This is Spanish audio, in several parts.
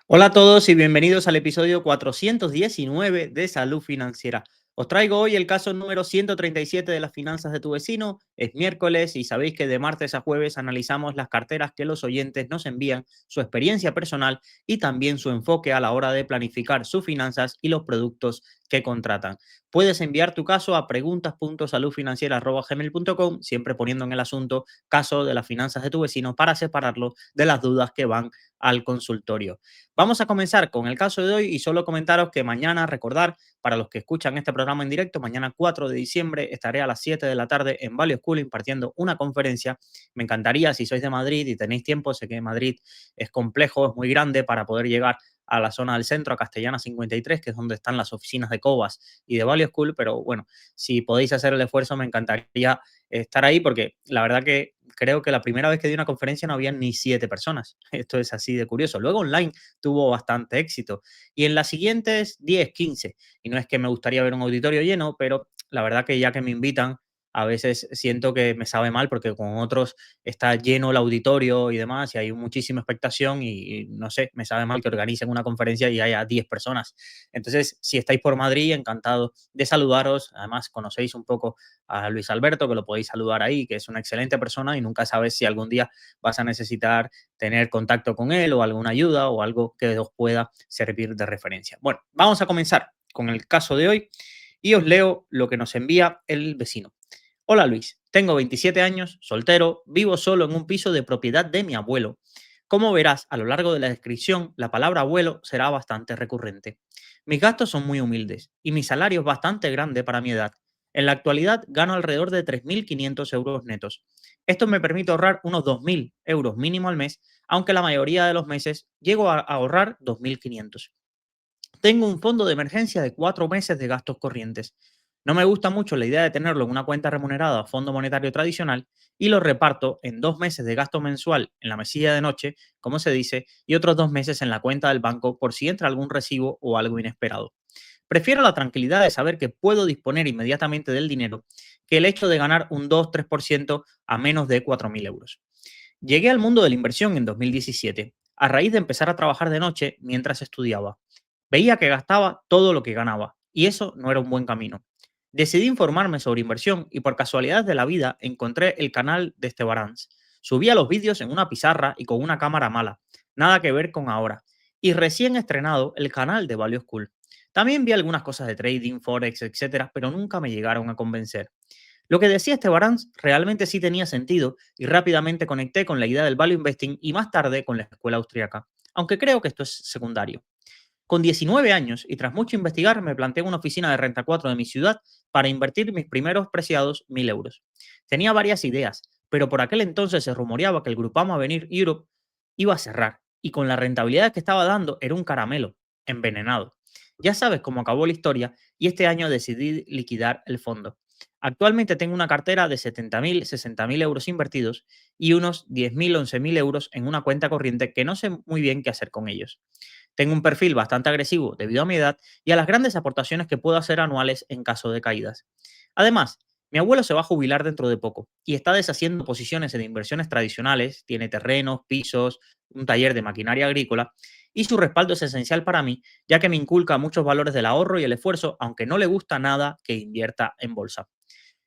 Hola a todos y bienvenidos al episodio 419 de Salud Financiera. Os traigo hoy el caso número 137 de las finanzas de tu vecino. Es miércoles y sabéis que de martes a jueves analizamos las carteras que los oyentes nos envían, su experiencia personal y también su enfoque a la hora de planificar sus finanzas y los productos que contratan. Puedes enviar tu caso a preguntas.saludfinanciera@gmail.com, siempre poniendo en el asunto caso de las finanzas de tu vecino para separarlo de las dudas que van al consultorio. Vamos a comenzar con el caso de hoy y solo comentaros que mañana, recordar, para los que escuchan este programa en directo, mañana 4 de diciembre estaré a las 7 de la tarde en Value School impartiendo una conferencia. Me encantaría, si sois de Madrid y tenéis tiempo, sé que Madrid es complejo, es muy grande para poder llegar a la zona del centro, a Castellana 53, que es donde están las oficinas de Cobas y de Value School, pero bueno, si podéis hacer el esfuerzo, me encantaría estar ahí porque la verdad que creo que la primera vez que di una conferencia no había ni 7 personas. Esto es así de curioso. Luego online tuvo bastante éxito. Y en las siguientes 10, 15. Y no es que me gustaría ver un auditorio lleno, pero la verdad que ya que me invitan, a veces siento que me sabe mal porque con otros está lleno el auditorio y demás y hay muchísima expectación y no sé, me sabe mal que organicen una conferencia y haya 10 personas. Entonces, si estáis por Madrid, encantado de saludaros. Además, conocéis un poco a Luis Alberto, que lo podéis saludar ahí, que es una excelente persona y nunca sabes si algún día vas a necesitar tener contacto con él o alguna ayuda o algo que os pueda servir de referencia. Bueno, vamos a comenzar con el caso de hoy y os leo lo que nos envía el vecino. Hola Luis, tengo 27 años, soltero, vivo solo en un piso de propiedad de mi abuelo. Como verás, a lo largo de la descripción, la palabra abuelo será bastante recurrente. Mis gastos son muy humildes y mi salario es bastante grande para mi edad. En la actualidad gano alrededor de 3.500 euros netos. Esto me permite ahorrar unos 2.000 euros mínimo al mes, aunque la mayoría de los meses llego a ahorrar 2.500. Tengo un fondo de emergencia de 4 meses de gastos corrientes. No me gusta mucho la idea de tenerlo en una cuenta remunerada o fondo monetario tradicional y lo reparto en 2 meses de gasto mensual en la mesilla de noche, como se dice, y otros 2 meses en la cuenta del banco por si entra algún recibo o algo inesperado. Prefiero la tranquilidad de saber que puedo disponer inmediatamente del dinero que el hecho de ganar un 2-3% a menos de 4.000 euros. Llegué al mundo de la inversión en 2017, a raíz de empezar a trabajar de noche mientras estudiaba. Veía que gastaba todo lo que ganaba, y eso no era un buen camino. Decidí informarme sobre inversión y por casualidad de la vida encontré el canal de Estebarans. Subía los vídeos en una pizarra y con una cámara mala, nada que ver con ahora, y recién estrenado el canal de Value School. También vi algunas cosas de trading, forex, etcétera, pero nunca me llegaron a convencer. Lo que decía Estebarans realmente sí tenía sentido y rápidamente conecté con la idea del value investing y más tarde con la escuela austríaca, aunque creo que esto es secundario. Con 19 años y tras mucho investigar, me planteé en una oficina de Renta 4 de mi ciudad para invertir mis primeros preciados 1.000 euros. Tenía varias ideas, pero por aquel entonces se rumoreaba que el Grupama Avenir Europe iba a cerrar y con la rentabilidad que estaba dando era un caramelo, envenenado. Ya sabes cómo acabó la historia y este año decidí liquidar el fondo. Actualmente tengo una cartera de 70.000, 60.000 euros invertidos y unos 10.000, 11.000 euros en una cuenta corriente que no sé muy bien qué hacer con ellos. Tengo un perfil bastante agresivo debido a mi edad y a las grandes aportaciones que puedo hacer anuales en caso de caídas. Además, mi abuelo se va a jubilar dentro de poco y está deshaciendo posiciones en inversiones tradicionales, tiene terrenos, pisos, un taller de maquinaria agrícola y su respaldo es esencial para mí, ya que me inculca muchos valores del ahorro y el esfuerzo, aunque no le gusta nada que invierta en bolsa.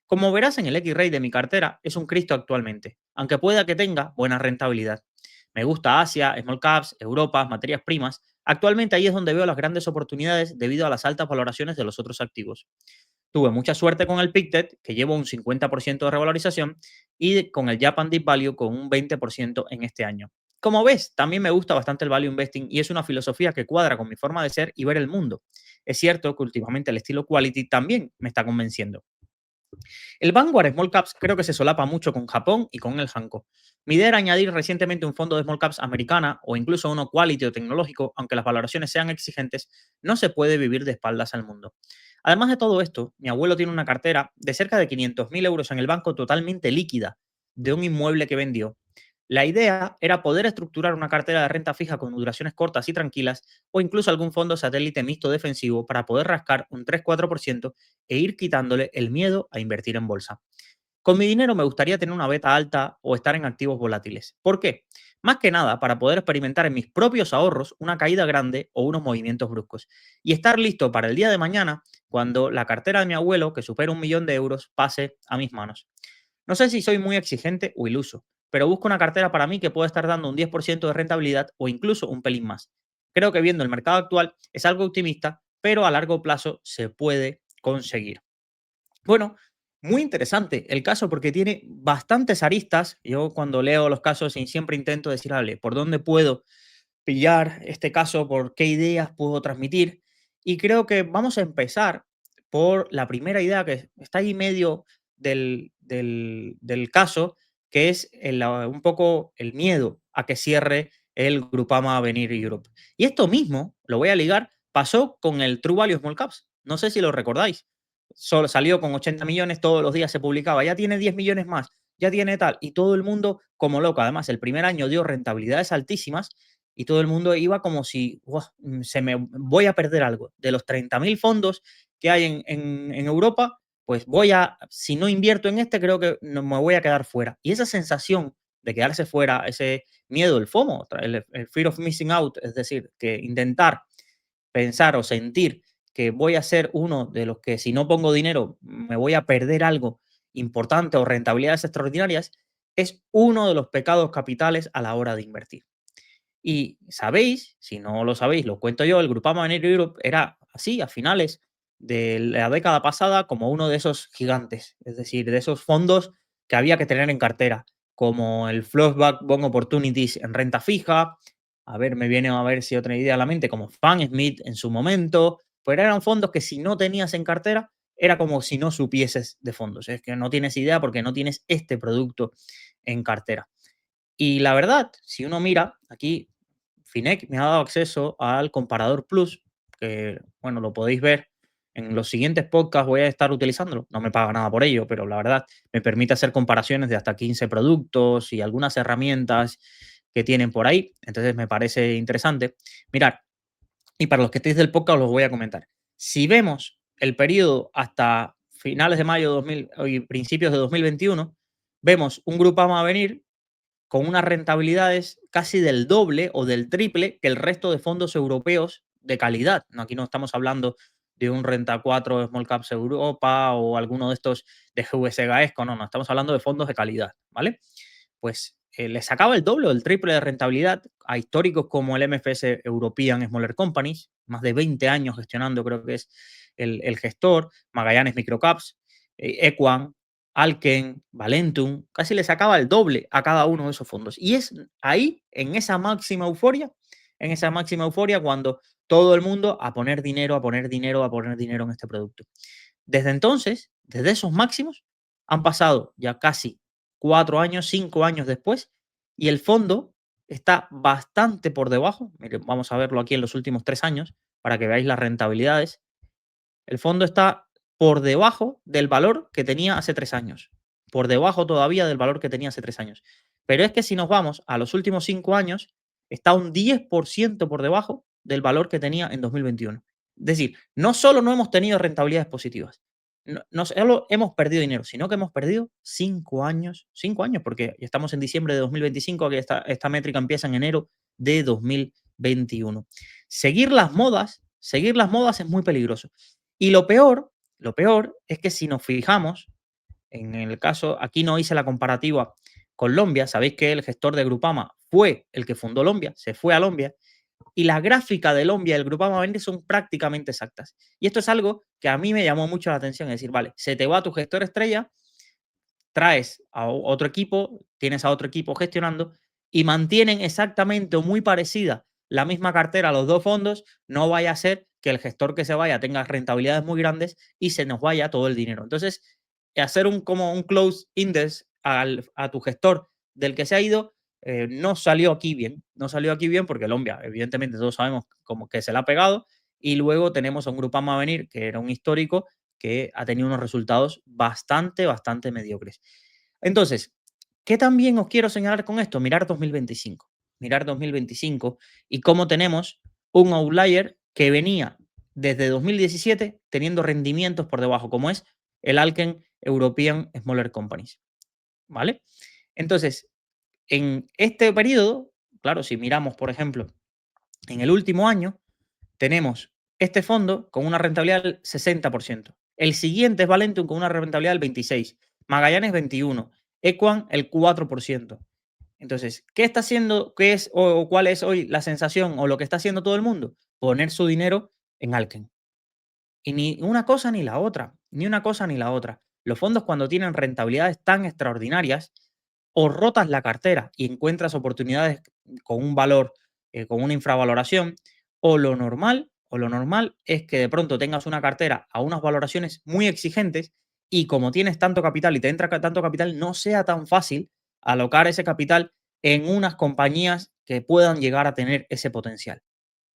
Como verás en el X-Ray de mi cartera, es un Cristo actualmente, aunque pueda que tenga buena rentabilidad. Me gusta Asia, small caps, Europa, materias primas. Actualmente ahí es donde veo las grandes oportunidades debido a las altas valoraciones de los otros activos. Tuve mucha suerte con el PICTET, que llevo un 50% de revalorización, y con el Japan Deep Value con un 20% en este año. Como ves, también me gusta bastante el value investing y es una filosofía que cuadra con mi forma de ser y ver el mundo. Es cierto que últimamente el estilo quality también me está convenciendo. El Vanguard Small Caps creo que se solapa mucho con Japón y con el Hanko. Mi idea era añadir recientemente un fondo de Small Caps americana o incluso uno quality o tecnológico, aunque las valoraciones sean exigentes, no se puede vivir de espaldas al mundo. Además de todo esto, mi abuelo tiene una cartera de cerca de 500.000 euros en el banco totalmente líquida de un inmueble que vendió. La idea era poder estructurar una cartera de renta fija con duraciones cortas y tranquilas o incluso algún fondo satélite mixto defensivo para poder rascar un 3-4% e ir quitándole el miedo a invertir en bolsa. Con mi dinero me gustaría tener una beta alta o estar en activos volátiles. ¿Por qué? más que nada para poder experimentar en mis propios ahorros una caída grande o unos movimientos bruscos y estar listo para el día de mañana cuando la cartera de mi abuelo, que supera 1 millón de euros, pase a mis manos. No sé si soy muy exigente o iluso, pero busco una cartera para mí que pueda estar dando un 10% de rentabilidad o incluso un pelín más. Creo que viendo el mercado actual es algo optimista, pero a largo plazo se puede conseguir. Bueno, muy interesante el caso porque tiene bastantes aristas. Yo cuando leo los casos siempre intento decir, vale, ¿por dónde puedo pillar este caso? ¿Por qué ideas puedo transmitir? Y creo que vamos a empezar por la primera idea que está ahí medio del caso, que es un poco el miedo a que cierre el Grupama Avenir Europe. Y esto mismo, lo voy a ligar, pasó con el True Value Small Caps. No sé si lo recordáis. Solo salió con 80 millones, todos los días se publicaba, ya tiene 10 millones más, ya tiene tal, y todo el mundo como loco. Además, el primer año dio rentabilidades altísimas y todo el mundo iba como si se me voy a perder algo. De los 30.000 fondos que hay en Europa, pues si no invierto en este, creo que no, me voy a quedar fuera. Y esa sensación de quedarse fuera, ese miedo, el FOMO, el fear of missing out, es decir, que intentar pensar o sentir que voy a ser uno de los que si no pongo dinero me voy a perder algo importante o rentabilidades extraordinarias, es uno de los pecados capitales a la hora de invertir. Y sabéis, si no lo sabéis, lo cuento yo, el Grupama Venture Europe era así a finales de la década pasada como uno de esos gigantes, es decir, de esos fondos que había que tener en cartera, como el Flashback Bond Opportunities en renta fija. A ver, me viene a ver si otra idea a la mente, como Smith en su momento, pero eran fondos que si no tenías en cartera, era como si no supieses de fondos. Es que no tienes idea porque no tienes este producto en cartera. Y la verdad, si uno mira, aquí Finec me ha dado acceso al comparador Plus, que bueno, lo podéis ver en los siguientes podcasts, voy a estar utilizándolo. No me paga nada por ello, pero la verdad me permite hacer comparaciones de hasta 15 productos y algunas herramientas que tienen por ahí. Entonces me parece interesante. Mirar, y para los que estéis del podcast os lo voy a comentar. Si vemos el periodo hasta finales de mayo de 2000 y principios de 2021, vemos un Grupama a venir con unas rentabilidades casi del doble o del triple que el resto de fondos europeos de calidad. No, aquí no estamos hablando de un Renta 4 Small Caps Europa o alguno de estos de GVC Gaesco, no, estamos hablando de fondos de calidad, ¿vale? Pues le sacaba el doble o el triple de rentabilidad a históricos como el MFS European Smaller Companies, más de 20 años gestionando, creo que es el gestor, Magallanes Microcaps, Equan, Alken, Valentum, casi le sacaba el doble a cada uno de esos fondos. Y es ahí, en esa máxima euforia, cuando todo el mundo a poner dinero, a poner dinero, a poner dinero en este producto. Desde entonces, desde esos máximos, han pasado ya casi 4 años, 5 años después, y el fondo está bastante por debajo. Miren, vamos a verlo aquí en los últimos 3 años para que veáis las rentabilidades. El fondo está por debajo del valor que tenía hace 3 años. Por debajo todavía del valor que tenía hace 3 años. Pero es que si nos vamos a los últimos 5 años, está un 10% por debajo del valor que tenía en 2021. Es decir, no solo no hemos tenido rentabilidades positivas, no solo hemos perdido dinero, sino que hemos perdido 5 años, porque ya estamos en diciembre de 2025, que esta métrica empieza en enero de 2021. Seguir las modas es muy peligroso. Y lo peor es que si nos fijamos, en el caso, aquí no hice la comparativa con Lombia, sabéis que el gestor de Grupama fue el que fundó Lombia, se fue a Lombia, y la gráfica de Lombia y el Grupama Vende son prácticamente exactas. Y esto es algo que a mí me llamó mucho la atención, es decir, vale, se te va tu gestor estrella, traes a otro equipo, tienes a otro equipo gestionando y mantienen exactamente o muy parecida la misma cartera los dos fondos, no vaya a ser que el gestor que se vaya tenga rentabilidades muy grandes y se nos vaya todo el dinero. Entonces, hacer como un close index a tu gestor del que se ha ido no salió aquí bien. No salió aquí bien porque Lombia, evidentemente, todos sabemos como que se la ha pegado. Y luego tenemos a un Grupama a venir, que era un histórico, que ha tenido unos resultados bastante mediocres. Entonces, ¿qué también os quiero señalar con esto? Mirar 2025. Mirar 2025 y cómo tenemos un outlier que venía desde 2017 teniendo rendimientos por debajo, como es el Alken European Smaller Companies. ¿Vale? Entonces, En este periodo, claro, si miramos, por ejemplo, en el último año, tenemos este fondo con una rentabilidad del 60%. El siguiente es Valentum con una rentabilidad del 26%, Magallanes 21%, Equan el 4%. Entonces, ¿qué está haciendo? ¿Qué es o cuál es hoy la sensación o lo que está haciendo todo el mundo? Poner su dinero en Alken. Y ni una cosa ni la otra, ni una cosa ni la otra. Los fondos cuando tienen rentabilidades tan extraordinarias, o rotas la cartera y encuentras oportunidades con un valor, con una infravaloración, o lo normal es que de pronto tengas una cartera a unas valoraciones muy exigentes y como tienes tanto capital y te entra tanto capital, no sea tan fácil alocar ese capital en unas compañías que puedan llegar a tener ese potencial,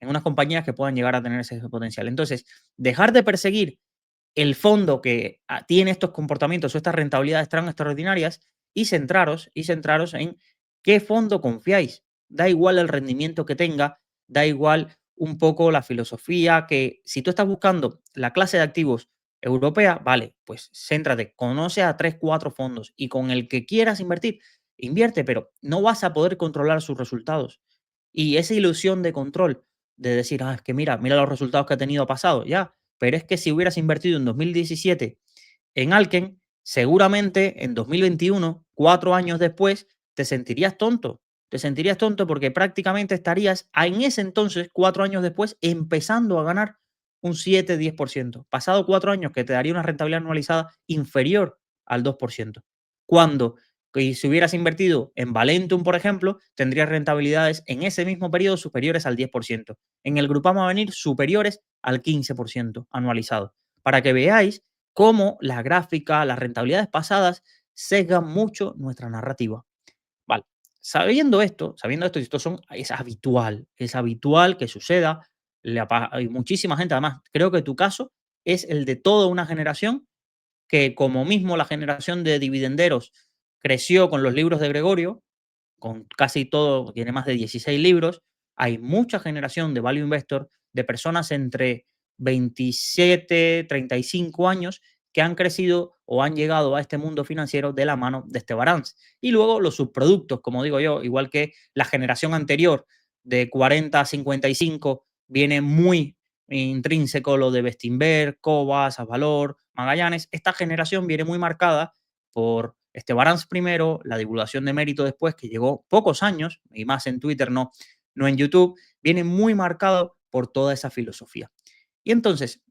en unas compañías que puedan llegar a tener ese potencial. Entonces, dejar de perseguir el fondo que tiene estos comportamientos o estas rentabilidades tan extraordinarias y centraros en qué fondo confiáis. Da igual el rendimiento que tenga, da igual un poco la filosofía, que si tú estás buscando la clase de activos europea, vale, pues céntrate, conoce a 3 4 fondos y con el que quieras invertir, invierte, pero no vas a poder controlar sus resultados. Y esa ilusión de control, de decir, es que mira los resultados que ha tenido pasado, ya, pero es que si hubieras invertido en 2017 en Alken, seguramente en 2021, 4 años después, te sentirías tonto. Te sentirías tonto porque prácticamente estarías en ese entonces, 4 años después, empezando a ganar un 7-10%. Pasado 4 años que te daría una rentabilidad anualizada inferior al 2%. Cuando que si hubieras invertido en Valentum, por ejemplo, tendrías rentabilidades en ese mismo periodo superiores al 10%. En el Grupama Avenir superiores al 15% anualizado. Para que veáis cómo la gráfica, las rentabilidades pasadas sesgan mucho nuestra narrativa. Vale, sabiendo esto, es habitual que suceda, hay muchísima gente, además, creo que tu caso es el de toda una generación que como mismo la generación de dividenderos creció con los libros de Gregorio, con casi todo, tiene más de 16 libros. Hay mucha generación de value investor, de personas entre 27, 35 años que han crecido o han llegado a este mundo financiero de la mano de este Barans. Y luego los subproductos, como digo yo, igual que la generación anterior de 40 a 55, viene muy intrínseco lo de Bestinver, Cobas, Valor, Magallanes. Esta generación viene muy marcada por Estebarans primero, la divulgación de mérito después, que llegó pocos años, y más en Twitter, no en YouTube, viene muy marcado por toda esa filosofía. Y entonces,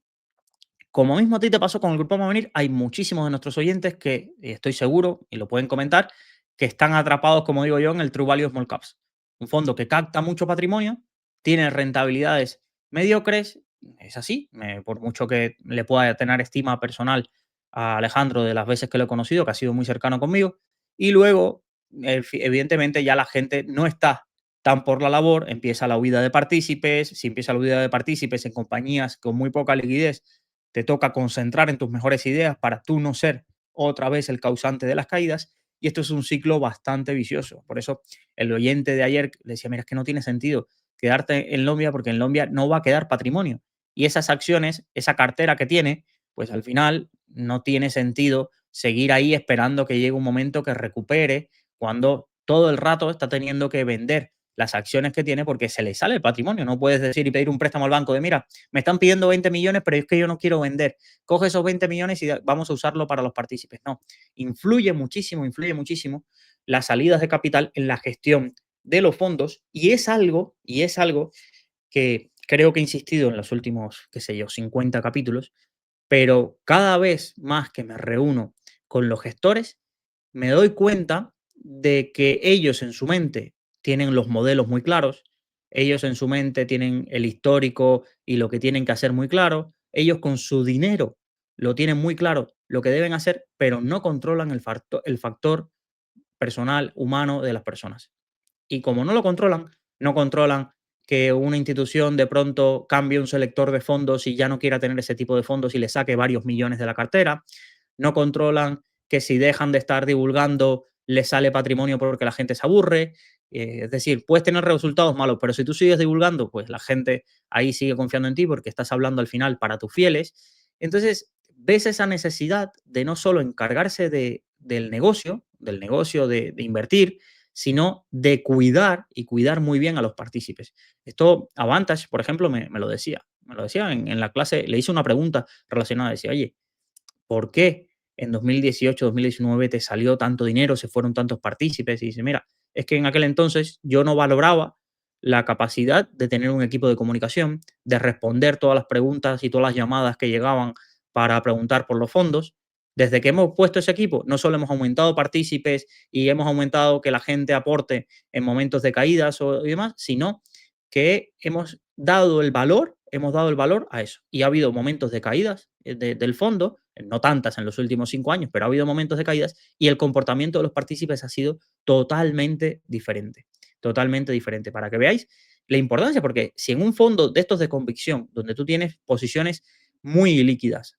como mismo a ti te pasó con el Grupo Venir, hay muchísimos de nuestros oyentes que estoy seguro, y lo pueden comentar, que están atrapados, como digo yo, en el True Value Small Caps. Un fondo que capta mucho patrimonio, tiene rentabilidades mediocres, es así, por mucho que le pueda tener estima personal a Alejandro de las veces que lo he conocido, que ha sido muy cercano conmigo, y luego, evidentemente, ya la gente no está tan por la labor, empieza la huida de partícipes, si empieza la huida de partícipes en compañías con muy poca liquidez, te toca concentrar en tus mejores ideas para tú no ser otra vez el causante de las caídas. Y esto es un ciclo bastante vicioso. Por eso el oyente de ayer le decía, mira, es que no tiene sentido quedarte en Lombia porque en Lombia no va a quedar patrimonio. Y esas acciones, esa cartera que tiene, pues al final no tiene sentido seguir ahí esperando que llegue un momento que recupere cuando todo el rato está teniendo que vender las acciones que tiene porque se le sale el patrimonio. No puedes decir y pedir un préstamo al banco de, mira, me están pidiendo 20 millones, pero es que yo no quiero vender. Coge esos 20 millones y vamos a usarlo para los partícipes. No, influye muchísimo las salidas de capital en la gestión de los fondos y es algo que creo que he insistido en los últimos, qué sé yo, 50 capítulos, pero cada vez más que me reúno con los gestores, me doy cuenta de que ellos en su mente tienen los modelos muy claros, ellos en su mente tienen el histórico y lo que tienen que hacer muy claro, ellos con su dinero lo tienen muy claro lo que deben hacer, pero no controlan el factor personal, humano de las personas. Y como no controlan que una institución de pronto cambie un selector de fondos y ya no quiera tener ese tipo de fondos y le saque varios millones de la cartera. No controlan que si dejan de estar divulgando le sale patrimonio porque la gente se aburre. Es decir, puedes tener resultados malos, pero si tú sigues divulgando, pues la gente ahí sigue confiando en ti porque estás hablando al final para tus fieles. Entonces, ves esa necesidad de no solo encargarse del negocio de invertir, sino de cuidar y cuidar muy bien a los partícipes. Esto Avantage, por ejemplo, me lo decía. Me lo decía en la clase, le hice una pregunta relacionada, decía, oye, ¿por qué en 2018, 2019 te salió tanto dinero, se fueron tantos partícipes? Y dice, mira, es que en aquel entonces yo no valoraba la capacidad de tener un equipo de comunicación, de responder todas las preguntas y todas las llamadas que llegaban para preguntar por los fondos. Desde que hemos puesto ese equipo, no solo hemos aumentado partícipes y hemos aumentado que la gente aporte en momentos de caídas y demás, sino que hemos dado el valor a eso. Y ha habido momentos de caídas del fondo, no tantas en los últimos 5 años, pero ha habido momentos de caídas y el comportamiento de los partícipes ha sido totalmente diferente. Totalmente diferente. Para que veáis la importancia, porque si en un fondo de estos de convicción, donde tú tienes posiciones muy líquidas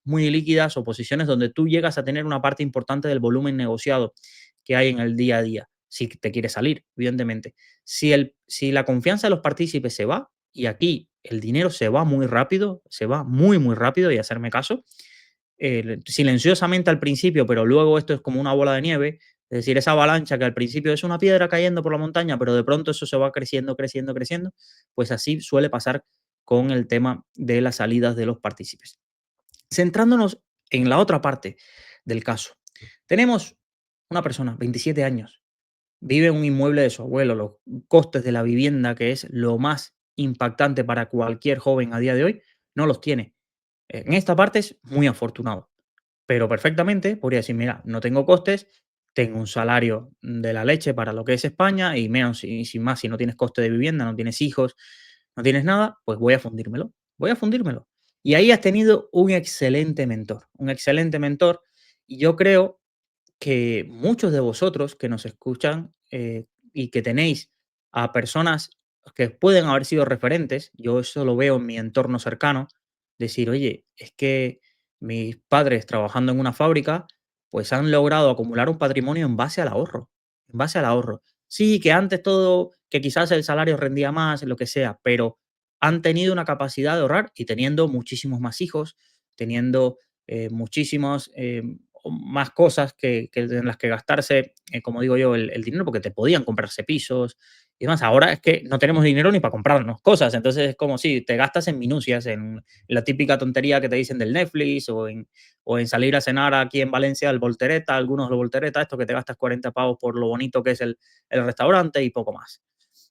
o posiciones donde tú llegas a tener una parte importante del volumen negociado que hay en el día a día, si te quieres salir, evidentemente. Si la confianza de los partícipes se va, y aquí el dinero se va muy rápido, se va muy, muy rápido, y hacerme caso, silenciosamente al principio, pero luego esto es como una bola de nieve, es decir, esa avalancha que al principio es una piedra cayendo por la montaña, pero de pronto eso se va creciendo, creciendo, creciendo, pues así suele pasar con el tema de las salidas de los partícipes. Centrándonos en la otra parte del caso. Tenemos una persona, 27 años, vive en un inmueble de su abuelo, los costes de la vivienda, que es lo más impactante para cualquier joven a día de hoy, no los tiene. En esta parte es muy afortunado, pero perfectamente podría decir, mira, no tengo costes, tengo un salario de la leche para lo que es España y menos y sin más, si no tienes coste de vivienda, no tienes hijos, no tienes nada, pues voy a fundírmelo. Y ahí has tenido un excelente mentor, y yo creo que muchos de vosotros que nos escuchan y que tenéis a personas que pueden haber sido referentes, yo eso lo veo en mi entorno cercano, decir, oye, es que mis padres trabajando en una fábrica, pues han logrado acumular un patrimonio en base al ahorro, en base al ahorro. Sí, que antes todo, que quizás el salario rendía más, lo que sea, pero han tenido una capacidad de ahorrar y teniendo muchísimos más hijos, teniendo muchísimos más cosas en las que gastarse, como digo yo, el dinero, porque te podían comprarse pisos y demás. Ahora es que no tenemos dinero ni para comprarnos cosas, entonces es como si te gastas en minucias, en la típica tontería que te dicen del Netflix o en salir a cenar aquí en Valencia al Voltereta, algunos del Voltereta, esto que te gastas 40 pavos por lo bonito que es el restaurante y poco más.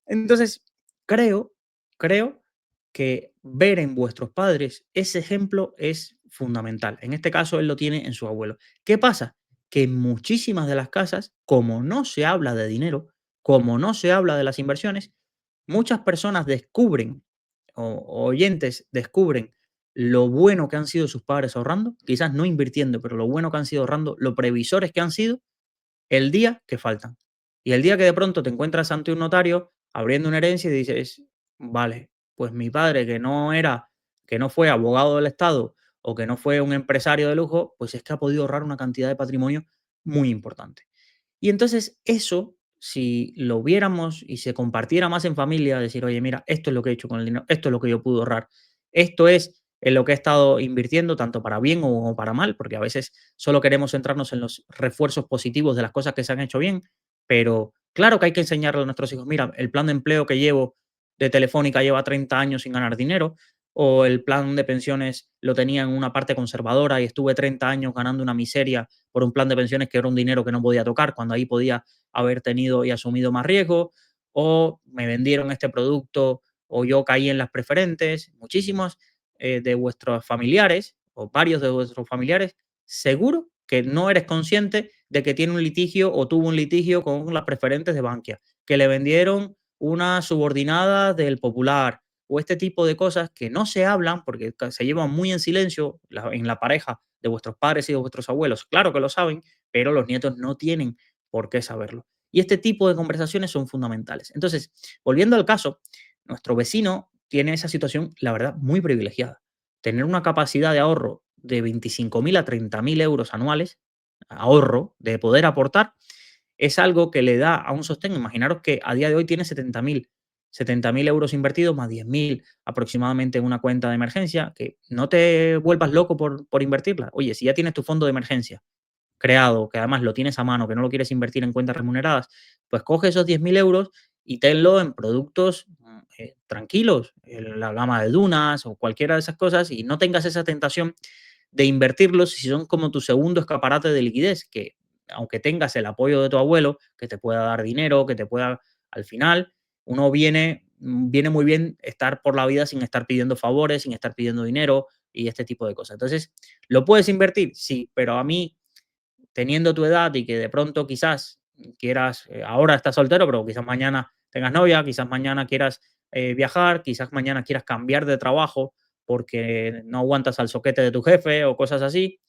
Entonces, creo, creo que ver en vuestros padres ese ejemplo es fundamental. En este caso, él lo tiene en su abuelo. ¿Qué pasa? Que en muchísimas de las casas, como no se habla de dinero, como no se habla de las inversiones, muchas personas descubren, o oyentes descubren lo bueno que han sido sus padres ahorrando, quizás no invirtiendo, pero lo bueno que han sido ahorrando, lo previsores que han sido el día que faltan. Y el día que de pronto te encuentras ante un notario abriendo una herencia y dices, vale, pues mi padre que no fue abogado del Estado o que no fue un empresario de lujo, pues es que ha podido ahorrar una cantidad de patrimonio muy importante. Y entonces eso, si lo viéramos y se compartiera más en familia, decir, oye, mira, esto es lo que he hecho con el dinero, esto es lo que yo pude ahorrar, esto es en lo que he estado invirtiendo, tanto para bien o para mal, porque a veces solo queremos centrarnos en los refuerzos positivos de las cosas que se han hecho bien, pero claro que hay que enseñarle a nuestros hijos, mira, el plan de empleo que llevo de Telefónica lleva 30 años sin ganar dinero, o el plan de pensiones lo tenía en una parte conservadora y estuve 30 años ganando una miseria por un plan de pensiones que era un dinero que no podía tocar, cuando ahí podía haber tenido y asumido más riesgo, o me vendieron este producto, o yo caí en las preferentes. Muchísimos de vuestros familiares, o varios de vuestros familiares, seguro que no eres consciente de que tiene un litigio o tuvo un litigio con las preferentes de Bankia, que le vendieron una subordinada del Popular, o este tipo de cosas que no se hablan porque se llevan muy en silencio en la pareja de vuestros padres y de vuestros abuelos. Claro que lo saben, pero los nietos no tienen por qué saberlo. Y este tipo de conversaciones son fundamentales. Entonces, volviendo al caso, nuestro vecino tiene esa situación, la verdad, muy privilegiada. Tener una capacidad de ahorro de 25.000 a 30.000 euros anuales, ahorro, de poder aportar, es algo que le da a un sostén. Imaginaros que a día de hoy tiene 70.000 euros invertidos más 10.000 aproximadamente en una cuenta de emergencia, que no te vuelvas loco por invertirla. Oye, si ya tienes tu fondo de emergencia, creado, que además lo tienes a mano, que no lo quieres invertir en cuentas remuneradas, pues coge esos 10.000 euros y tenlo en productos tranquilos, en la gama de Dunas o cualquiera de esas cosas, y no tengas esa tentación de invertirlos si son como tu segundo escaparate de liquidez, que aunque tengas el apoyo de tu abuelo, que te pueda dar dinero, que te pueda, al final, uno viene muy bien estar por la vida sin estar pidiendo favores, sin estar pidiendo dinero y este tipo de cosas. Entonces, ¿lo puedes invertir? Sí, pero a mí, teniendo tu edad y que de pronto quizás quieras, ahora estás soltero, pero quizás mañana tengas novia, quizás mañana quieras viajar, quizás mañana quieras cambiar de trabajo porque no aguantas al soquete de tu jefe o cosas así,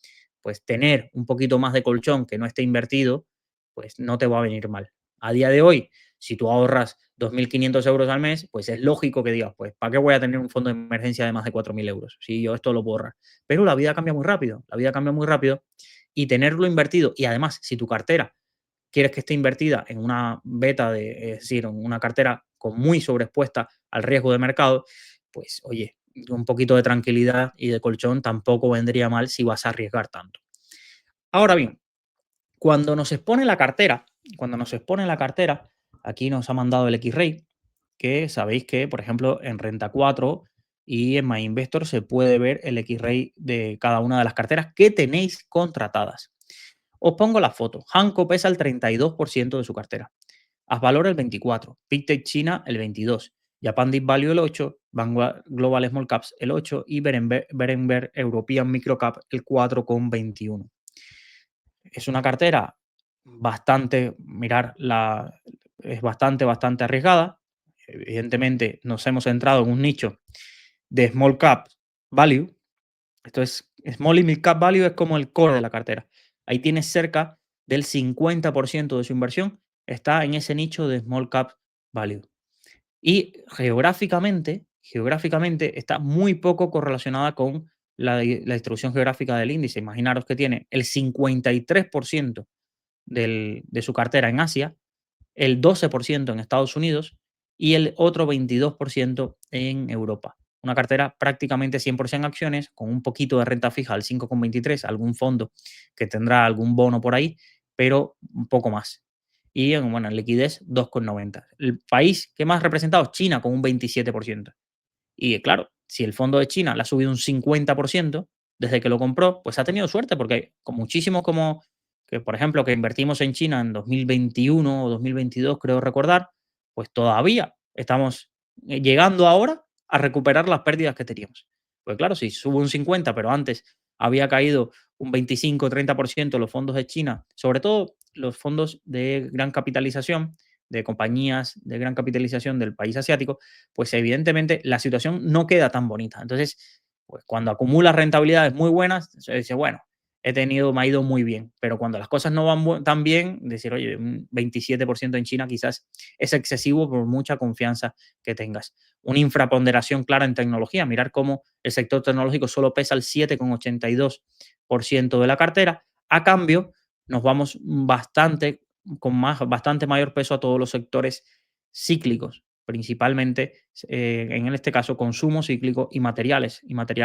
pues tener un poquito más de colchón que no esté invertido, pues no te va a venir mal. A día de hoy, si tú ahorras 2.500 euros al mes, pues es lógico que digas, pues, ¿para qué voy a tener un fondo de emergencia de más de 4.000 euros? Si yo esto lo puedo ahorrar. Pero la vida cambia muy rápido, la vida cambia muy rápido y tenerlo invertido, y además, si tu cartera quieres que esté invertida en una beta es decir, en una cartera con muy sobreexpuesta al riesgo de mercado, pues oye, un poquito de tranquilidad y de colchón tampoco vendría mal si vas a arriesgar tanto. Ahora bien, cuando nos expone la cartera, aquí nos ha mandado el X-Ray, que sabéis que, por ejemplo, en Renta 4 y en MyInvestor se puede ver el X-Ray de cada una de las carteras que tenéis contratadas. Os pongo la foto. Hanko pesa el 32% de su cartera. Asvalor el 24%, Pictet China el 22%, Japan Deep Value el 8%, Vanguard Global Small Caps el 8% y Berenberg European Microcap el 4,21%. Es una cartera bastante, es bastante arriesgada. Evidentemente nos hemos centrado en un nicho de Small Cap Value. Esto es Small y Mid Cap Value, es como el core de la cartera. Ahí tienes cerca del 50% de su inversión está en ese nicho de Small Cap Value. Y geográficamente está muy poco correlacionada con la distribución geográfica del índice. Imaginaros que tiene el 53% de su cartera en Asia, el 12% en Estados Unidos y el otro 22% en Europa. Una cartera prácticamente 100% acciones, con un poquito de renta fija al 5,23, algún fondo que tendrá algún bono por ahí, pero un poco más. Y bueno, en liquidez 2,90. El país que más representado es China, con un 27%. Y claro, si el fondo de China le ha subido un 50% desde que lo compró, pues ha tenido suerte, porque con muchísimos como que, por ejemplo, que invertimos en China en 2021 o 2022, creo recordar, pues todavía estamos llegando ahora a recuperar las pérdidas que teníamos. Pues claro, si sube un 50, pero antes había caído un 25 o 30% los fondos de China, sobre todo los fondos de gran capitalización, de compañías de gran capitalización del país asiático, pues evidentemente la situación no queda tan bonita. Entonces, pues cuando acumulas rentabilidades muy buenas, se dice, bueno, me ha ido muy bien, pero cuando las cosas no van tan bien, decir, oye, un 27% en China quizás es excesivo por mucha confianza que tengas. Una infraponderación clara en tecnología, mirar cómo el sector tecnológico solo pesa el 7,82% de la cartera, a cambio nos vamos bastante mayor peso a todos los sectores cíclicos, principalmente en este caso consumo cíclico y materiales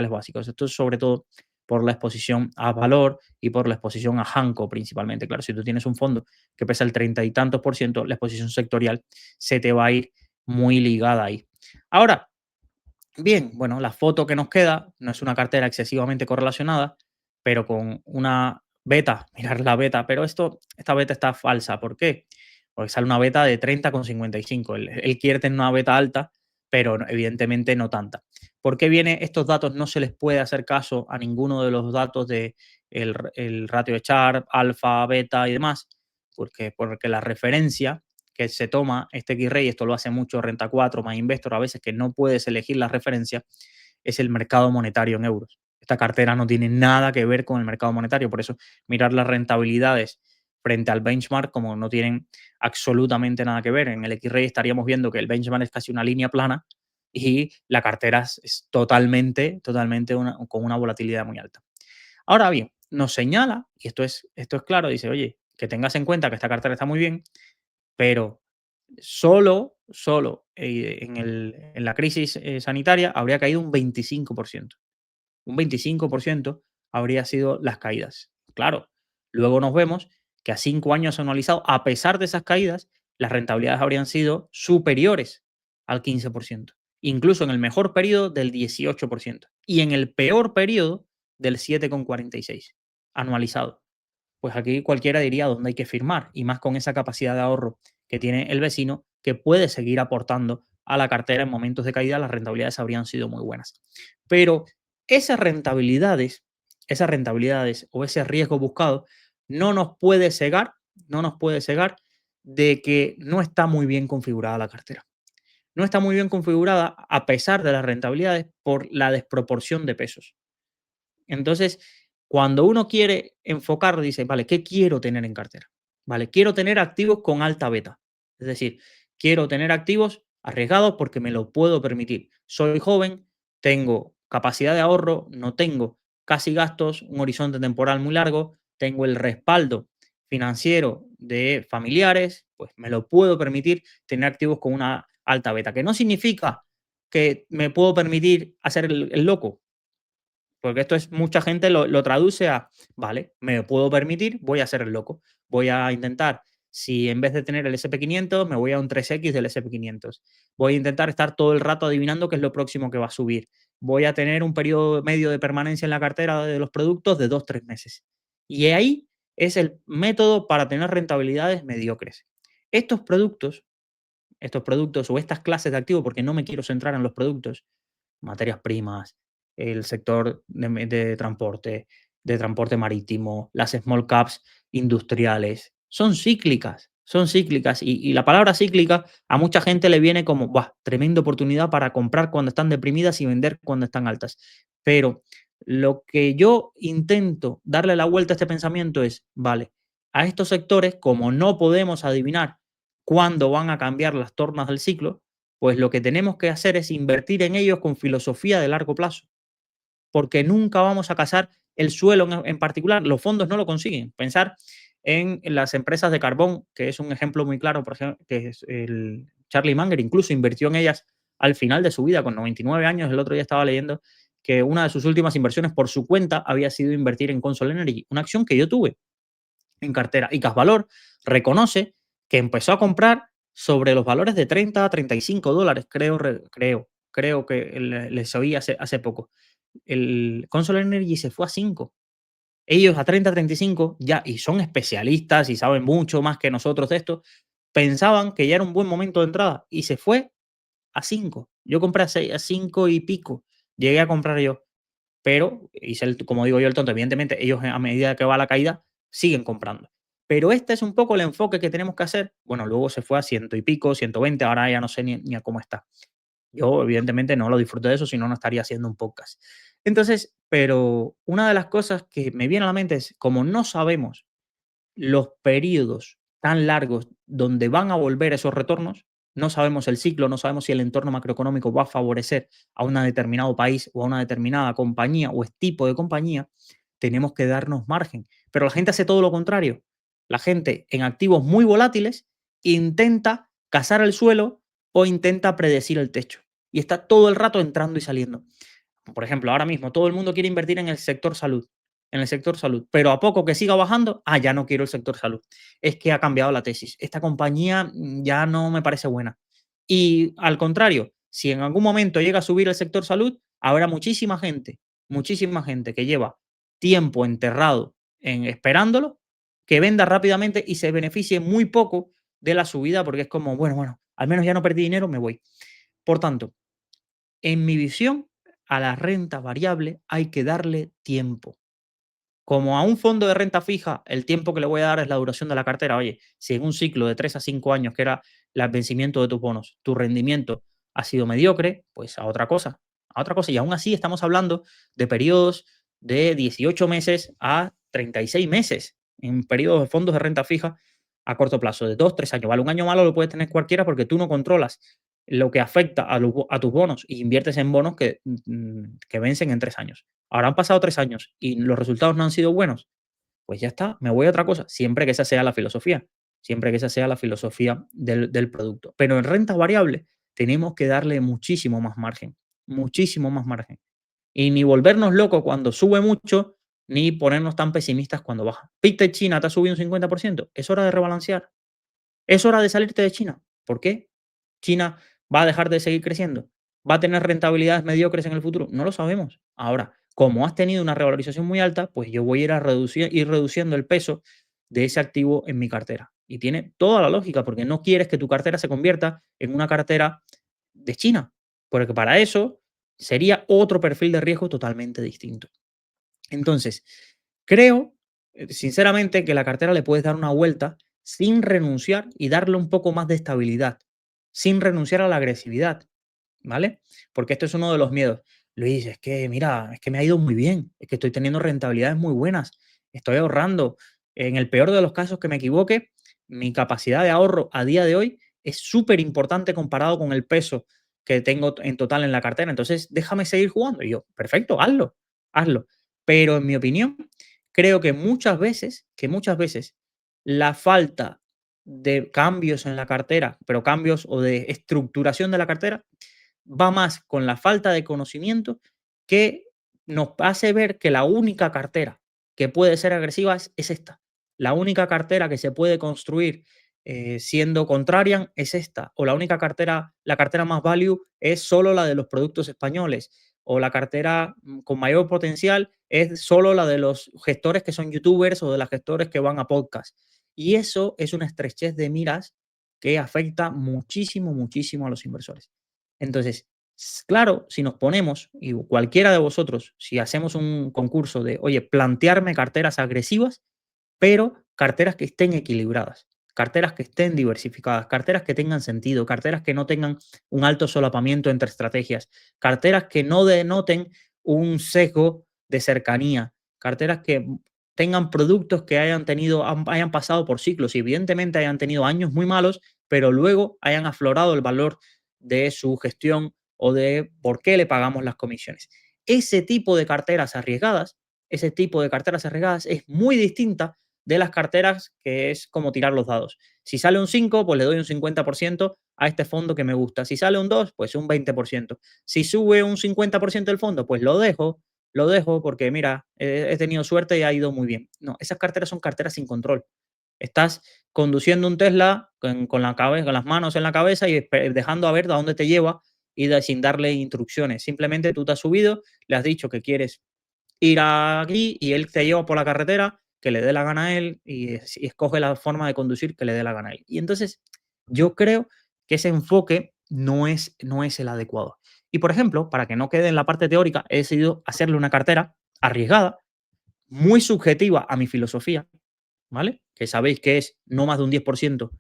básicos. Esto es sobre todo por la exposición a valor y por la exposición a Hanco principalmente. Claro, si tú tienes un fondo que pesa el 30 y tantos por ciento, la exposición sectorial se te va a ir muy ligada ahí. Ahora, bien, bueno, la foto que nos queda no es una cartera excesivamente correlacionada, pero con una beta, mirar la beta, pero esta beta está falsa. ¿Por qué? Porque sale una beta de 30,55. Él quiere tener una beta alta, pero evidentemente no tanta. ¿Por qué viene estos datos? No se les puede hacer caso a ninguno de los datos de el ratio de Sharpe, alfa, beta y demás, porque la referencia que se toma este X-Ray, esto lo hace mucho Renta 4, más Investor, a veces que no puedes elegir la referencia, es el mercado monetario en euros. Esta cartera no tiene nada que ver con el mercado monetario, por eso mirar las rentabilidades frente al benchmark como no tienen absolutamente nada que ver. En el X-Ray estaríamos viendo que el benchmark es casi una línea plana y la cartera es totalmente con una volatilidad muy alta. Ahora bien, nos señala, y esto es claro, dice, oye, que tengas en cuenta que esta cartera está muy bien, pero solo en la crisis sanitaria habría caído un 25%. Un 25% habría sido las caídas. Claro, Luego nos vemos que a 5 años anualizado, a pesar de esas caídas, las rentabilidades habrían sido superiores al 15%, incluso en el mejor periodo del 18% y en el peor periodo del 7,46 anualizado. Pues aquí cualquiera diría dónde hay que firmar, y más con esa capacidad de ahorro que tiene el vecino, que puede seguir aportando a la cartera en momentos de caída, las rentabilidades habrían sido muy buenas. Pero esas rentabilidades o ese riesgo buscado no nos puede cegar, no nos puede cegar de que no está muy bien configurada la cartera. No está muy bien configurada a pesar de las rentabilidades por la desproporción de pesos. Entonces, cuando uno quiere enfocar, dice, vale, ¿qué quiero tener en cartera? Vale, quiero tener activos con alta beta. Es decir, quiero tener activos arriesgados porque me lo puedo permitir. Soy joven, tengo capacidad de ahorro, no tengo casi gastos, un horizonte temporal muy largo, tengo el respaldo financiero de familiares, pues me lo puedo permitir tener activos con una alta beta, que no significa que me puedo permitir hacer el loco, porque esto es, mucha gente lo traduce a, vale, me puedo permitir, voy a ser el loco. Voy a intentar, si en vez de tener el SP500, me voy a un 3X del SP500. Voy a intentar estar todo el rato adivinando qué es lo próximo que va a subir. Voy a tener un periodo medio de permanencia en la cartera de los productos de 2 3 meses. Y ahí es el método para tener rentabilidades mediocres. Estos productos, estos productos o estas clases de activos, porque no me quiero centrar en los productos, materias primas, el sector de transporte marítimo, las small caps industriales, son cíclicas y la palabra cíclica a mucha gente le viene como, ¡buah! Tremenda oportunidad para comprar cuando están deprimidas y vender cuando están altas. Pero lo que yo intento darle la vuelta a este pensamiento es, vale, a estos sectores, como no podemos adivinar cuándo van a cambiar las tornas del ciclo, pues lo que tenemos que hacer es invertir en ellos con filosofía de largo plazo, porque nunca vamos a cazar el suelo en particular. Los fondos no lo consiguen. Pensar en las empresas de carbón, que es un ejemplo muy claro, por ejemplo, que es el Charlie Munger, incluso invirtió en ellas al final de su vida, con 99 años. El otro día estaba leyendo que una de sus últimas inversiones por su cuenta había sido invertir en Consol Energy, una acción que yo tuve en cartera. Y Casvalor reconoce que empezó a comprar sobre los valores de 30 a $35, creo que les oí hace poco. El Consol Energy se fue a 5. Ellos a 30, 35 ya, y son especialistas y saben mucho más que nosotros de esto, pensaban que ya era un buen momento de entrada y se fue a 5. Yo compré a 5 y pico, llegué a comprar yo, pero hice como digo yo, el tonto. Evidentemente, ellos a medida que va la caída siguen comprando. Pero este es un poco el enfoque que tenemos que hacer. Bueno, luego se fue a ciento y pico, 120, ahora ya no sé ni a cómo está. Yo, evidentemente, no lo disfruto de eso, si no, no estaría haciendo un podcast. Entonces, pero una de las cosas que me viene a la mente es, como no sabemos los periodos tan largos donde van a volver esos retornos, no sabemos el ciclo, no sabemos si el entorno macroeconómico va a favorecer a un determinado país o a una determinada compañía o tipo de compañía, tenemos que darnos margen. Pero la gente hace todo lo contrario. La gente en activos muy volátiles intenta cazar el suelo o intenta predecir el techo. Y está todo el rato entrando y saliendo. Por ejemplo, ahora mismo todo el mundo quiere invertir en el sector salud, pero a poco que siga bajando, ya no quiero el sector salud. Es que ha cambiado la tesis. Esta compañía ya no me parece buena. Y al contrario, si en algún momento llega a subir el sector salud, habrá muchísima gente que lleva tiempo enterrado en esperándolo, que venda rápidamente y se beneficie muy poco de la subida porque es como, bueno, al menos ya no perdí dinero, me voy. Por tanto, en mi visión, a la renta variable hay que darle tiempo. Como a un fondo de renta fija, el tiempo que le voy a dar es la duración de la cartera. Oye, si en un ciclo de 3 a 5 años, que era el vencimiento de tus bonos, tu rendimiento ha sido mediocre, pues a otra cosa, a otra cosa. Y aún así estamos hablando de periodos de 18 meses a 36 meses en periodos de fondos de renta fija a corto plazo, de 2 3 años. Vale, un año malo lo puedes tener cualquiera porque tú no controlas lo que afecta a tus bonos y inviertes en bonos que vencen en 3 años. Ahora han pasado 3 años y los resultados no han sido buenos, pues ya está, me voy a otra cosa, siempre que esa sea la filosofía, siempre que esa sea la filosofía del producto. Pero en renta variable tenemos que darle muchísimo más margen, muchísimo más margen. Y ni volvernos locos cuando sube mucho, ni ponernos tan pesimistas cuando baja. PICTEC China te ha subido un 50%. Es hora de rebalancear. Es hora de salirte de China. ¿Por qué? ¿China va a dejar de seguir creciendo? ¿Va a tener rentabilidades mediocres en el futuro? No lo sabemos. Ahora, como has tenido una revalorización muy alta, pues yo voy a ir reduciendo el peso de ese activo en mi cartera. Y tiene toda la lógica, porque no quieres que tu cartera se convierta en una cartera de China, porque para eso sería otro perfil de riesgo totalmente distinto. Entonces, creo, sinceramente, que la cartera le puedes dar una vuelta sin renunciar y darle un poco más de estabilidad, sin renunciar a la agresividad, ¿vale? Porque esto es uno de los miedos. Luis, es que mira, es que me ha ido muy bien, es que estoy teniendo rentabilidades muy buenas, estoy ahorrando. En el peor de los casos que me equivoque, mi capacidad de ahorro a día de hoy es súper importante comparado con el peso que tengo en total en la cartera. Entonces, déjame seguir jugando. Y yo, perfecto, hazlo, hazlo. Pero en mi opinión, creo que muchas veces la falta de cambios en la cartera, pero cambios o de estructuración de la cartera, va más con la falta de conocimiento que nos hace ver que la única cartera que puede ser agresiva es esta. La única cartera que se puede construir siendo contrarian es esta. O la única cartera, la cartera más value es solo la de los productos españoles. O la cartera con mayor potencial es solo la de los gestores que son youtubers o de los gestores que van a podcast. Y eso es una estrechez de miras que afecta muchísimo, muchísimo a los inversores. Entonces, claro, si nos ponemos, y cualquiera de vosotros, si hacemos un concurso de, oye, plantearme carteras agresivas, pero carteras que estén equilibradas, carteras que estén diversificadas, carteras que tengan sentido, carteras que no tengan un alto solapamiento entre estrategias, carteras que no denoten un sesgo de cercanía, carteras que tengan productos que hayan pasado por ciclos y evidentemente hayan tenido años muy malos, pero luego hayan aflorado el valor de su gestión o de por qué le pagamos las comisiones. Ese tipo de carteras arriesgadas, ese tipo de carteras arriesgadas es muy distinta de las carteras que es como tirar los dados. Si sale un 5, pues le doy un 50% a este fondo que me gusta. Si sale un 2, pues un 20%. Si sube un 50% del fondo, pues lo dejo porque mira, he tenido suerte y ha ido muy bien. No, esas carteras son carteras sin control. Estás conduciendo un Tesla con la cabeza, con las manos en la cabeza y dejando a ver de dónde te lleva sin darle instrucciones. Simplemente tú te has subido, le has dicho que quieres ir aquí y él te lleva por la carretera que le dé la gana a él y escoge la forma de conducir que le dé la gana a él. Y entonces yo creo que ese enfoque no es el adecuado. Y por ejemplo, para que no quede en la parte teórica, he decidido hacerle una cartera arriesgada, muy subjetiva a mi filosofía, ¿vale? Que sabéis que es no más de un 10%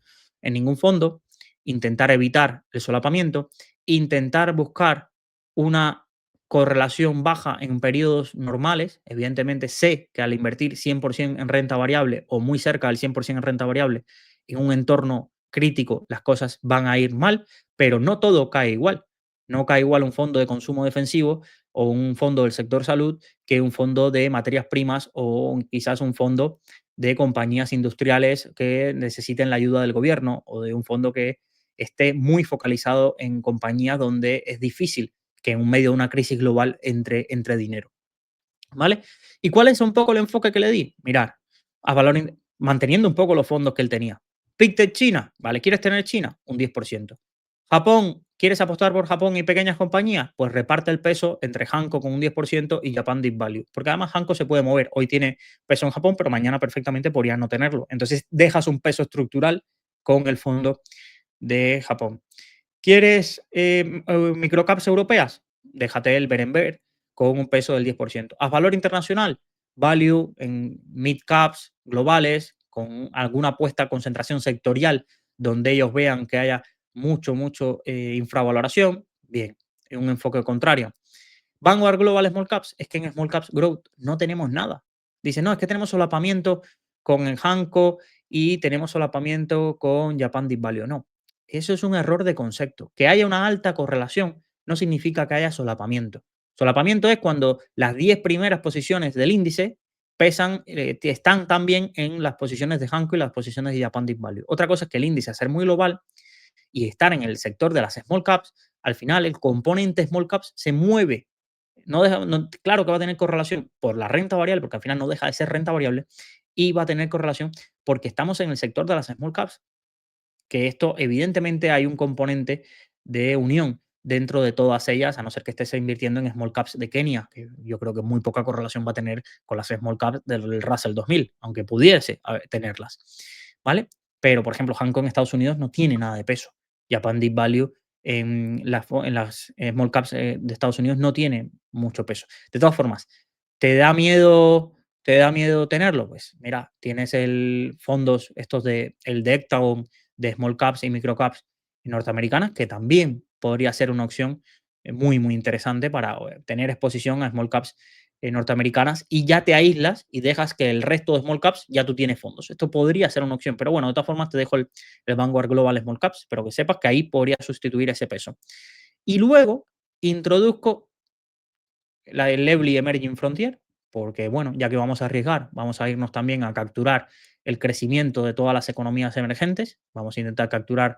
en ningún fondo, intentar evitar el solapamiento, intentar buscar una correlación baja en periodos normales. Evidentemente sé que al invertir 100% en renta variable o muy cerca del 100% en renta variable en un entorno crítico, las cosas van a ir mal, pero no todo cae igual. No cae igual un fondo de consumo defensivo o un fondo del sector salud que un fondo de materias primas o quizás un fondo de compañías industriales que necesiten la ayuda del gobierno o de un fondo que esté muy focalizado en compañías donde es difícil que en medio de una crisis global entre dinero. ¿Vale? ¿Y cuál es un poco el enfoque que le di? Mirar, manteniendo un poco los fondos que él tenía. Pictet China, ¿vale? ¿Quieres tener China? Un 10%. Japón, ¿quieres apostar por Japón y pequeñas compañías? Pues reparte el peso entre Hanko con un 10% y Japan Deep Value. Porque además Hanko se puede mover. Hoy tiene peso en Japón, pero mañana perfectamente podría no tenerlo. Entonces dejas un peso estructural con el fondo de Japón. ¿Quieres microcaps europeas? Déjate el Berenber con un peso del 10%. Haz valor internacional, value en mid caps globales, con alguna apuesta a concentración sectorial donde ellos vean que haya mucho infravaloración. Bien, en un enfoque contrario. Vanguard Global Small Caps, es que en Small Caps Growth no tenemos nada. Dice, no, es que tenemos solapamiento con el Hanko y tenemos solapamiento con Japan Deep Value. No, eso es un error de concepto. Que haya una alta correlación no significa que haya solapamiento. Solapamiento es cuando las 10 primeras posiciones del índice están también en las posiciones de Hanko y las posiciones de Japan Deep Value. Otra cosa es que el índice, a ser muy global y estar en el sector de las small caps, al final el componente small caps se mueve claro que va a tener correlación por la renta variable, porque al final no deja de ser renta variable, y va a tener correlación porque estamos en el sector de las small caps, que esto evidentemente hay un componente de unión dentro de todas ellas, a no ser que estés invirtiendo en small caps de Kenia, que yo creo que muy poca correlación va a tener con las small caps del Russell 2000, aunque pudiese tenerlas, ¿vale? Pero, por ejemplo, Hong Kong, Estados Unidos, no tiene nada de peso. Japan Deep Value en las small caps de Estados Unidos no tiene mucho peso. De todas formas, ¿te da miedo, te da miedo tenerlo? Pues mira, tienes el fondos estos el de Hectagon, de small caps y micro caps norteamericanas, que también podría ser una opción muy, muy interesante para tener exposición a small caps norteamericanas, y ya te aíslas y dejas que el resto de small caps ya tú tienes fondos. Esto podría ser una opción, pero bueno, de todas formas te dejo el Vanguard Global Small Caps, pero que sepas que ahí podría sustituir ese peso. Y luego introduzco el Level Emerging Frontier, porque bueno, ya que vamos a arriesgar, vamos a irnos también a capturar el crecimiento de todas las economías emergentes, vamos a intentar capturar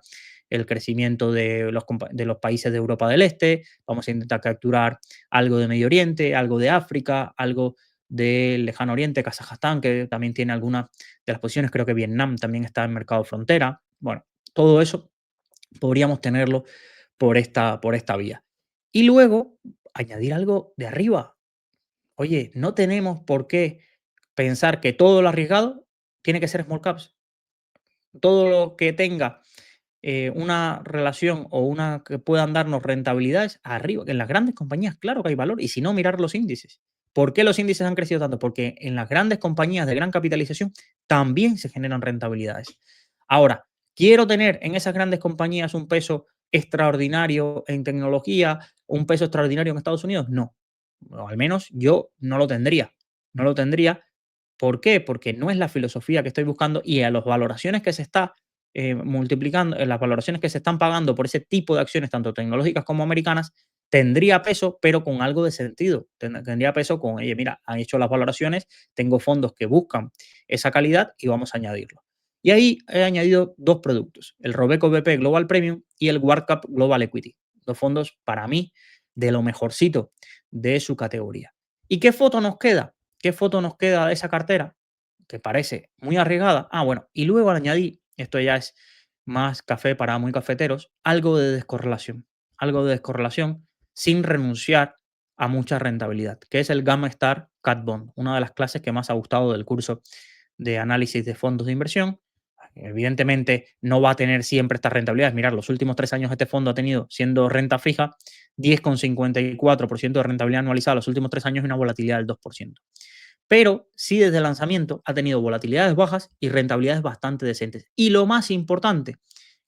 el crecimiento de los países de Europa del Este, vamos a intentar capturar algo de Medio Oriente, algo de África, algo del Lejano Oriente, Kazajstán, que también tiene algunas de las posiciones, creo que Vietnam también está en mercado frontera. Bueno, todo eso podríamos tenerlo por esta vía. Y luego añadir algo de arriba. Oye, no tenemos por qué pensar que todo lo arriesgado tiene que ser small caps. Todo lo que tenga una relación o una que puedan darnos rentabilidades arriba. En las grandes compañías, claro que hay valor. Y si no, mirar los índices. ¿Por qué los índices han crecido tanto? Porque en las grandes compañías de gran capitalización también se generan rentabilidades. Ahora, ¿quiero tener en esas grandes compañías un peso extraordinario en tecnología, un peso extraordinario en Estados Unidos? No. O al menos yo no lo tendría. No lo tendría. ¿Por qué? Porque no es la filosofía que estoy buscando, y a las valoraciones que se está multiplicando, las valoraciones que se están pagando por ese tipo de acciones, tanto tecnológicas como americanas, tendría peso, pero con algo de sentido. Tendría peso con, oye, mira, han hecho las valoraciones, tengo fondos que buscan esa calidad y vamos a añadirlo. Y ahí he añadido dos productos, el Robeco BP Global Premium y el WarCap Global Equity. Dos fondos para mí de lo mejorcito de su categoría. ¿Y qué foto nos queda? ¿Qué foto nos queda de esa cartera? Que parece muy arriesgada. Ah, bueno, y luego añadí, esto ya es más café para muy cafeteros, algo de descorrelación. Algo de descorrelación sin renunciar a mucha rentabilidad, que es el Gamma Star Cat Bond, una de las clases que más ha gustado del curso de análisis de fondos de inversión. Evidentemente no va a tener siempre estas rentabilidades. Mirar, los últimos 3 años este fondo ha tenido, siendo renta fija, 10,54% de rentabilidad anualizada los últimos 3 años y una volatilidad del 2%. Pero sí, desde el lanzamiento ha tenido volatilidades bajas y rentabilidades bastante decentes. Y lo más importante,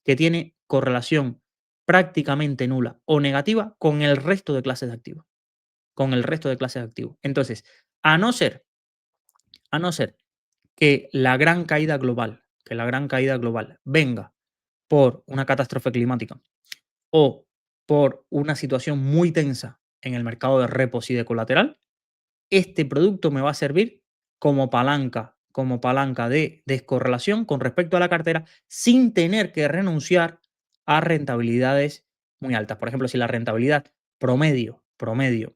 que tiene correlación prácticamente nula o negativa con el resto de clases de activos. Con el resto de clases de activos. Entonces, a no ser que la gran caída global, venga por una catástrofe climática o por una situación muy tensa en el mercado de repos y de colateral, este producto me va a servir como palanca de descorrelación con respecto a la cartera, sin tener que renunciar a rentabilidades muy altas. Por ejemplo, si la rentabilidad promedio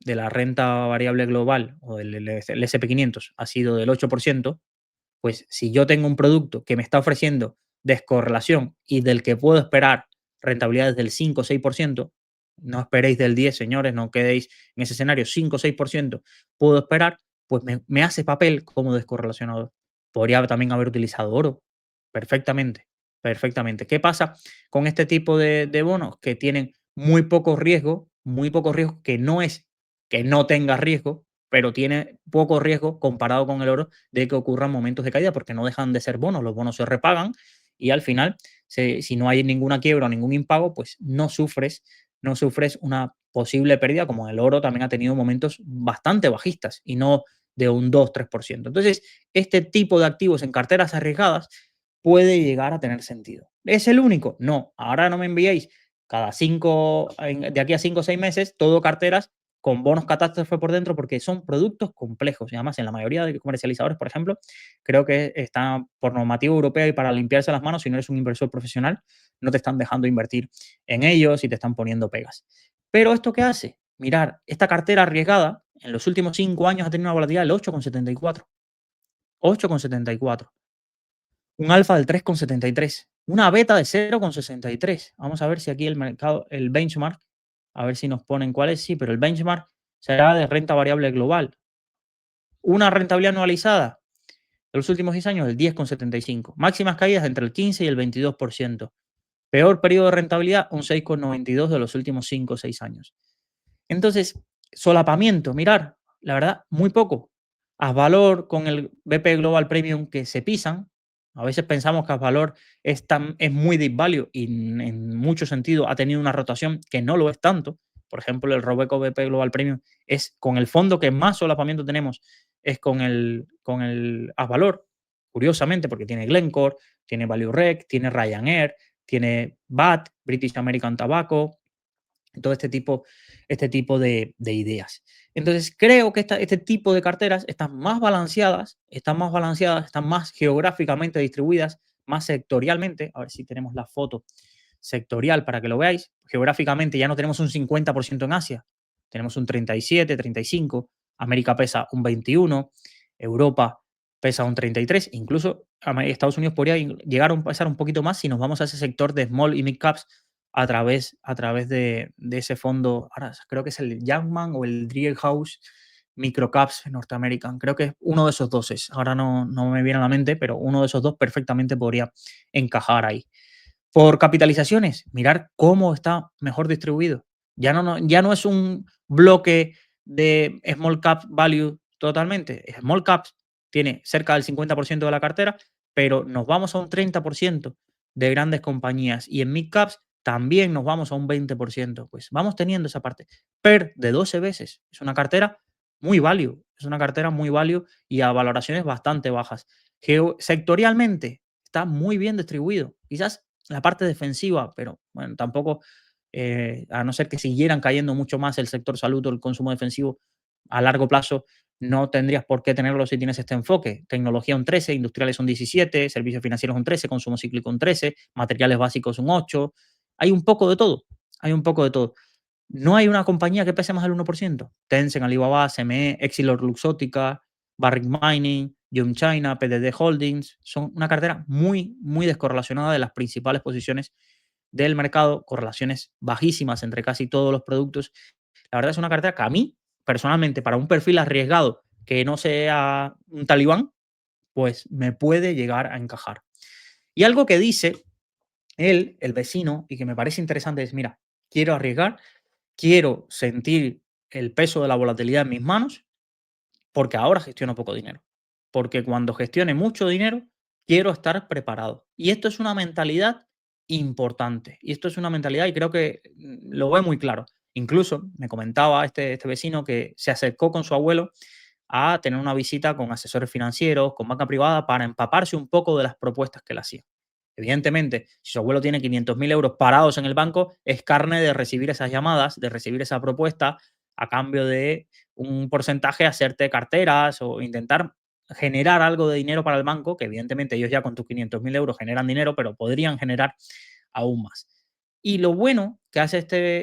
de la renta variable global o del SP 500 ha sido del 8%, pues si yo tengo un producto que me está ofreciendo descorrelación y del que puedo esperar rentabilidades del 5 o 6%, no esperéis del 10, señores, no quedéis en ese escenario, 5 o 6% puedo esperar, pues me hace papel como descorrelacionador. Podría también haber utilizado oro, perfectamente, perfectamente. ¿Qué pasa con este tipo de bonos? Que tienen muy poco riesgo, que no es que no tenga riesgo, pero tiene poco riesgo comparado con el oro de que ocurran momentos de caída, porque no dejan de ser bonos, los bonos se repagan y al final, si no hay ninguna quiebra o ningún impago, pues no sufres una posible pérdida, como el oro también ha tenido momentos bastante bajistas y no de un 2-3%. Entonces, este tipo de activos en carteras arriesgadas puede llegar a tener sentido. ¿Es el único? No. Ahora no me enviéis de aquí a 5 o 6 meses, todo carteras con bonos catástrofe por dentro, porque son productos complejos. Y además, en la mayoría de comercializadores, por ejemplo, creo que está por normativa europea y para limpiarse las manos, si no eres un inversor profesional, no te están dejando invertir en ellos y te están poniendo pegas. Pero ¿esto qué hace? mirar, esta cartera arriesgada en los últimos 5 años ha tenido una volatilidad del 8,74. 8,74. Un alfa del 3,73. Una beta de 0,63. Vamos a ver si aquí el mercado, el benchmark, a ver si nos ponen cuál es. Sí, pero el benchmark será de renta variable global. Una rentabilidad anualizada de los últimos 10 años, el 10,75. Máximas caídas entre el 15 y el 22%. Peor periodo de rentabilidad, un 6,92 de los últimos 5 o 6 años. Entonces, solapamiento, mirar, la verdad, muy poco. Asvalor con el BP Global Premium que se pisan. A veces pensamos que Asvalor es muy deep value y en mucho sentido ha tenido una rotación que no lo es tanto. Por ejemplo, el Robeco BP Global Premium es con el fondo que más solapamiento tenemos, es con el Asvalor, curiosamente, porque tiene Glencore, tiene Value Rec, tiene Ryanair, tiene BAT, British American Tobacco, todo este tipo de ideas. Entonces, creo que este tipo de carteras están más geográficamente distribuidas, más sectorialmente. A ver si tenemos la foto sectorial para que lo veáis. Geográficamente ya no tenemos un 50% en Asia, tenemos un 37, 35, América pesa un 21, Europa pesa un 33, incluso Estados Unidos podría llegar a pesar un poquito más si nos vamos a ese sector de small y mid caps a través de ese fondo. Ahora creo que es el Youngman o el Driehaus Microcaps Norteamerican. Creo que uno de esos dos es. Ahora no me viene a la mente, pero uno de esos dos perfectamente podría encajar ahí. Por capitalizaciones, mirar cómo está mejor distribuido. Ya no es un bloque de small cap value totalmente. Small caps tiene cerca del 50% de la cartera, pero nos vamos a un 30% de grandes compañías y en mid caps también nos vamos a un 20%. Pues vamos teniendo esa parte. PER de 12 veces. Es una cartera muy value. Es una cartera muy value y a valoraciones bastante bajas. Sectorialmente está muy bien distribuido. Quizás la parte defensiva, pero bueno, tampoco, a no ser que siguieran cayendo mucho más el sector salud o el consumo defensivo, a largo plazo no tendrías por qué tenerlo si tienes este enfoque. Tecnología un 13, industriales un 17, servicios financieros un 13, consumo cíclico un 13, materiales básicos un 8. Hay un poco de todo, hay un poco de todo. No hay una compañía que pese más del 1%. Tencent, Alibaba, CME, Exilor Luxótica, Barrick Mining, Yum China, PDD Holdings. Son una cartera muy, muy descorrelacionada de las principales posiciones del mercado, correlaciones bajísimas entre casi todos los productos. La verdad es una cartera que a mí, personalmente, para un perfil arriesgado que no sea un talibán, pues me puede llegar a encajar. Y algo que dice él, el vecino, y que me parece interesante es, mira, quiero arriesgar, quiero sentir el peso de la volatilidad en mis manos, porque ahora gestiono poco dinero. Porque cuando gestione mucho dinero, quiero estar preparado. Y esto es una mentalidad importante. Y esto es una mentalidad, y creo que lo ve muy claro. Incluso me comentaba este vecino que se acercó con su abuelo a tener una visita con asesores financieros, con banca privada, para empaparse un poco de las propuestas que le hacían. Evidentemente, si su abuelo tiene 500.000 euros parados en el banco, es carne de recibir esas llamadas, de recibir esa propuesta a cambio de un porcentaje, hacerte carteras o intentar generar algo de dinero para el banco, que evidentemente ellos ya con tus 500.000 euros generan dinero, pero podrían generar aún más. Y lo bueno que hace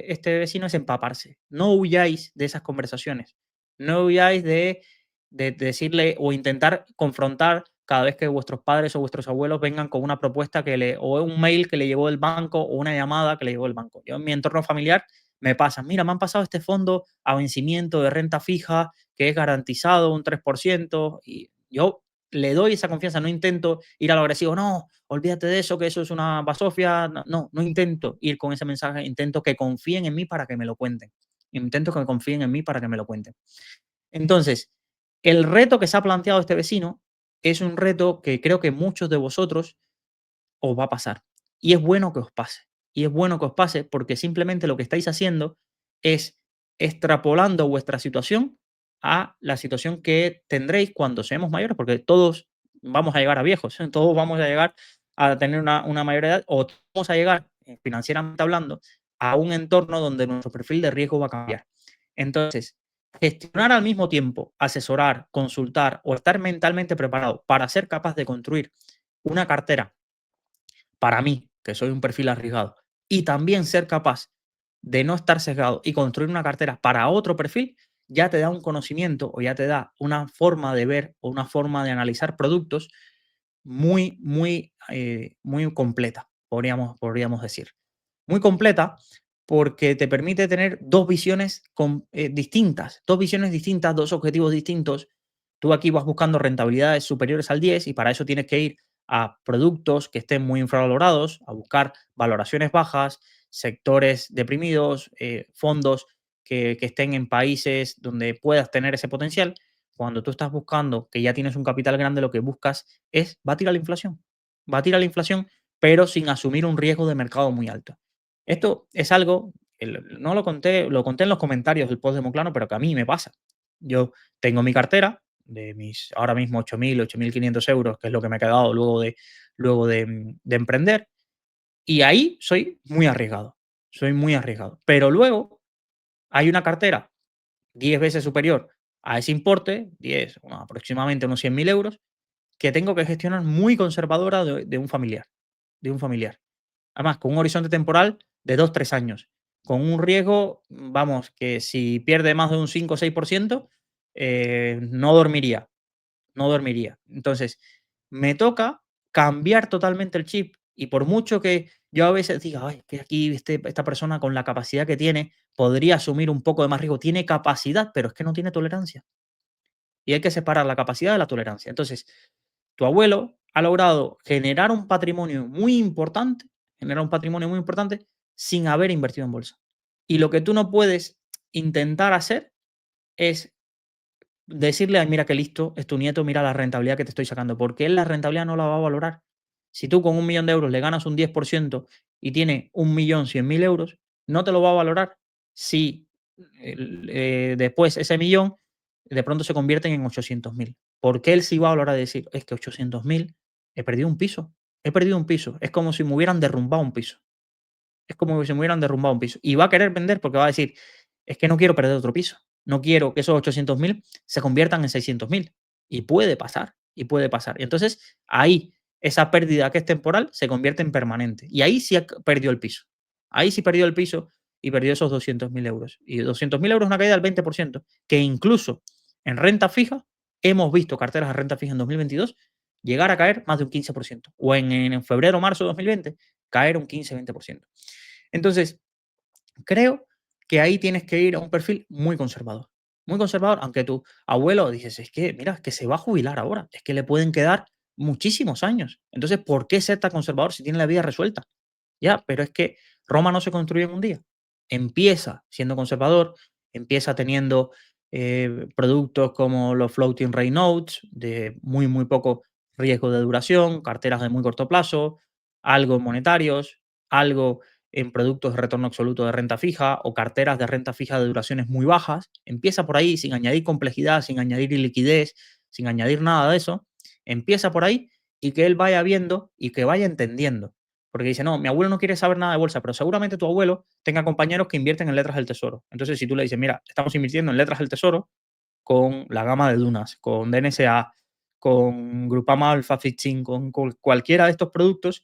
este vecino es empaparse. No huyáis de esas conversaciones. No huyáis de decirle o intentar confrontar cada vez que vuestros padres o vuestros abuelos vengan con una propuesta o un mail que le llegó del banco o una llamada que le llegó del banco. Yo en mi entorno familiar me pasa, mira, me han pasado este fondo a vencimiento de renta fija que es garantizado un 3% y yo le doy esa confianza, no intento ir a lo agresivo, no, olvídate de eso, que eso es una basofia, no intento ir con ese mensaje, intento que confíen en mí para que me lo cuenten. Intento que confíen en mí para que me lo cuenten. Entonces, el reto que se ha planteado este vecino es un reto que creo que muchos de vosotros os va a pasar. Y es bueno que os pase. Y es bueno que os pase porque simplemente lo que estáis haciendo es extrapolando vuestra situación a la situación que tendréis cuando seamos mayores, porque todos vamos a llegar a viejos, ¿eh? Todos vamos a llegar a tener una mayor edad o vamos a llegar, financieramente hablando, a un entorno donde nuestro perfil de riesgo va a cambiar. Entonces, gestionar al mismo tiempo, asesorar, consultar o estar mentalmente preparado para ser capaz de construir una cartera para mí, que soy un perfil arriesgado, y también ser capaz de no estar sesgado y construir una cartera para otro perfil, ya te da un conocimiento o ya te da una forma de ver o una forma de analizar productos muy completa, podríamos decir. Muy completa porque te permite tener dos visiones distintas, dos visiones distintas, dos objetivos distintos. Tú aquí vas buscando rentabilidades superiores al 10 y para eso tienes que ir a productos que estén muy infravalorados, a buscar valoraciones bajas, sectores deprimidos, fondos que estén en países donde puedas tener ese potencial. Cuando tú estás buscando que ya tienes un capital grande, lo que buscas es batir a la inflación. Batir a la inflación, pero sin asumir un riesgo de mercado muy alto. Esto es algo que no lo conté en los comentarios del post de Moclano, pero que a mí me pasa. Yo tengo mi cartera de mis ahora mismo 8.500 euros, que es lo que me ha quedado luego de emprender, y ahí soy muy arriesgado. Soy muy arriesgado. Pero luego hay una cartera 10 veces superior a ese importe, 10, aproximadamente unos 100.000 euros, que tengo que gestionar muy conservadora de un familiar, de un familiar. Además, con un horizonte temporal de 2 3 años, con un riesgo, vamos, que si pierde más de un 5 o 6%, no dormiría, no dormiría. Entonces, me toca cambiar totalmente el chip y por mucho que yo a veces diga, ay, que aquí esta persona con la capacidad que tiene podría asumir un poco de más riesgo, tiene capacidad, pero es que no tiene tolerancia. Y hay que separar la capacidad de la tolerancia. Entonces, tu abuelo ha logrado generar un patrimonio muy importante sin haber invertido en bolsa. Y lo que tú no puedes intentar hacer es decirle: "Ay, mira qué listo es tu nieto, mira la rentabilidad que te estoy sacando", porque él la rentabilidad no la va a valorar. Si tú con 1.000.000 de euros le ganas un 10% y tiene 1.100.000 euros, no te lo va a valorar. Si después ese millón de pronto se convierten en 800.000, porque él sí va a valorar y decir: "Es que 800.000, he perdido un piso, he perdido un piso, es como si me hubieran derrumbado un piso". Es como si me hubieran derrumbado un piso. Y va a querer vender porque va a decir: "Es que no quiero perder otro piso. No quiero que esos 800.000 se conviertan en 600.000". Y puede pasar, y puede pasar. Y entonces, ahí, esa pérdida que es temporal se convierte en permanente. Y ahí sí perdió el piso. Ahí sí perdió el piso y perdió esos 200.000 euros. Y 200.000 euros es una caída del 20%, que incluso en renta fija, hemos visto carteras de renta fija en 2022 llegar a caer más de un 15%. O en febrero o marzo de 2020 caer un 15-20%. Entonces, creo que ahí tienes que ir a un perfil muy conservador. Muy conservador, aunque tu abuelo dices, es que, mira, es que se va a jubilar ahora, es que le pueden quedar muchísimos años. Entonces, ¿por qué ser tan conservador si tiene la vida resuelta? Ya, pero es que Roma no se construye en un día. Empieza siendo conservador, empieza teniendo productos como los floating rate notes, de muy poco riesgo de duración, carteras de muy corto plazo, algo en monetarios, algo en productos de retorno absoluto de renta fija o carteras de renta fija de duraciones muy bajas. Empieza por ahí sin añadir complejidad, sin añadir liquidez, sin añadir nada de eso. Empieza por ahí y que él vaya viendo y que vaya entendiendo. Porque dice, no, mi abuelo no quiere saber nada de bolsa, pero seguramente tu abuelo tenga compañeros que invierten en letras del tesoro. Entonces, si tú le dices, mira, estamos invirtiendo en letras del tesoro con la gama de Dunas, con DNSA, con Grupama Alpha Fixing, con cualquiera de estos productos,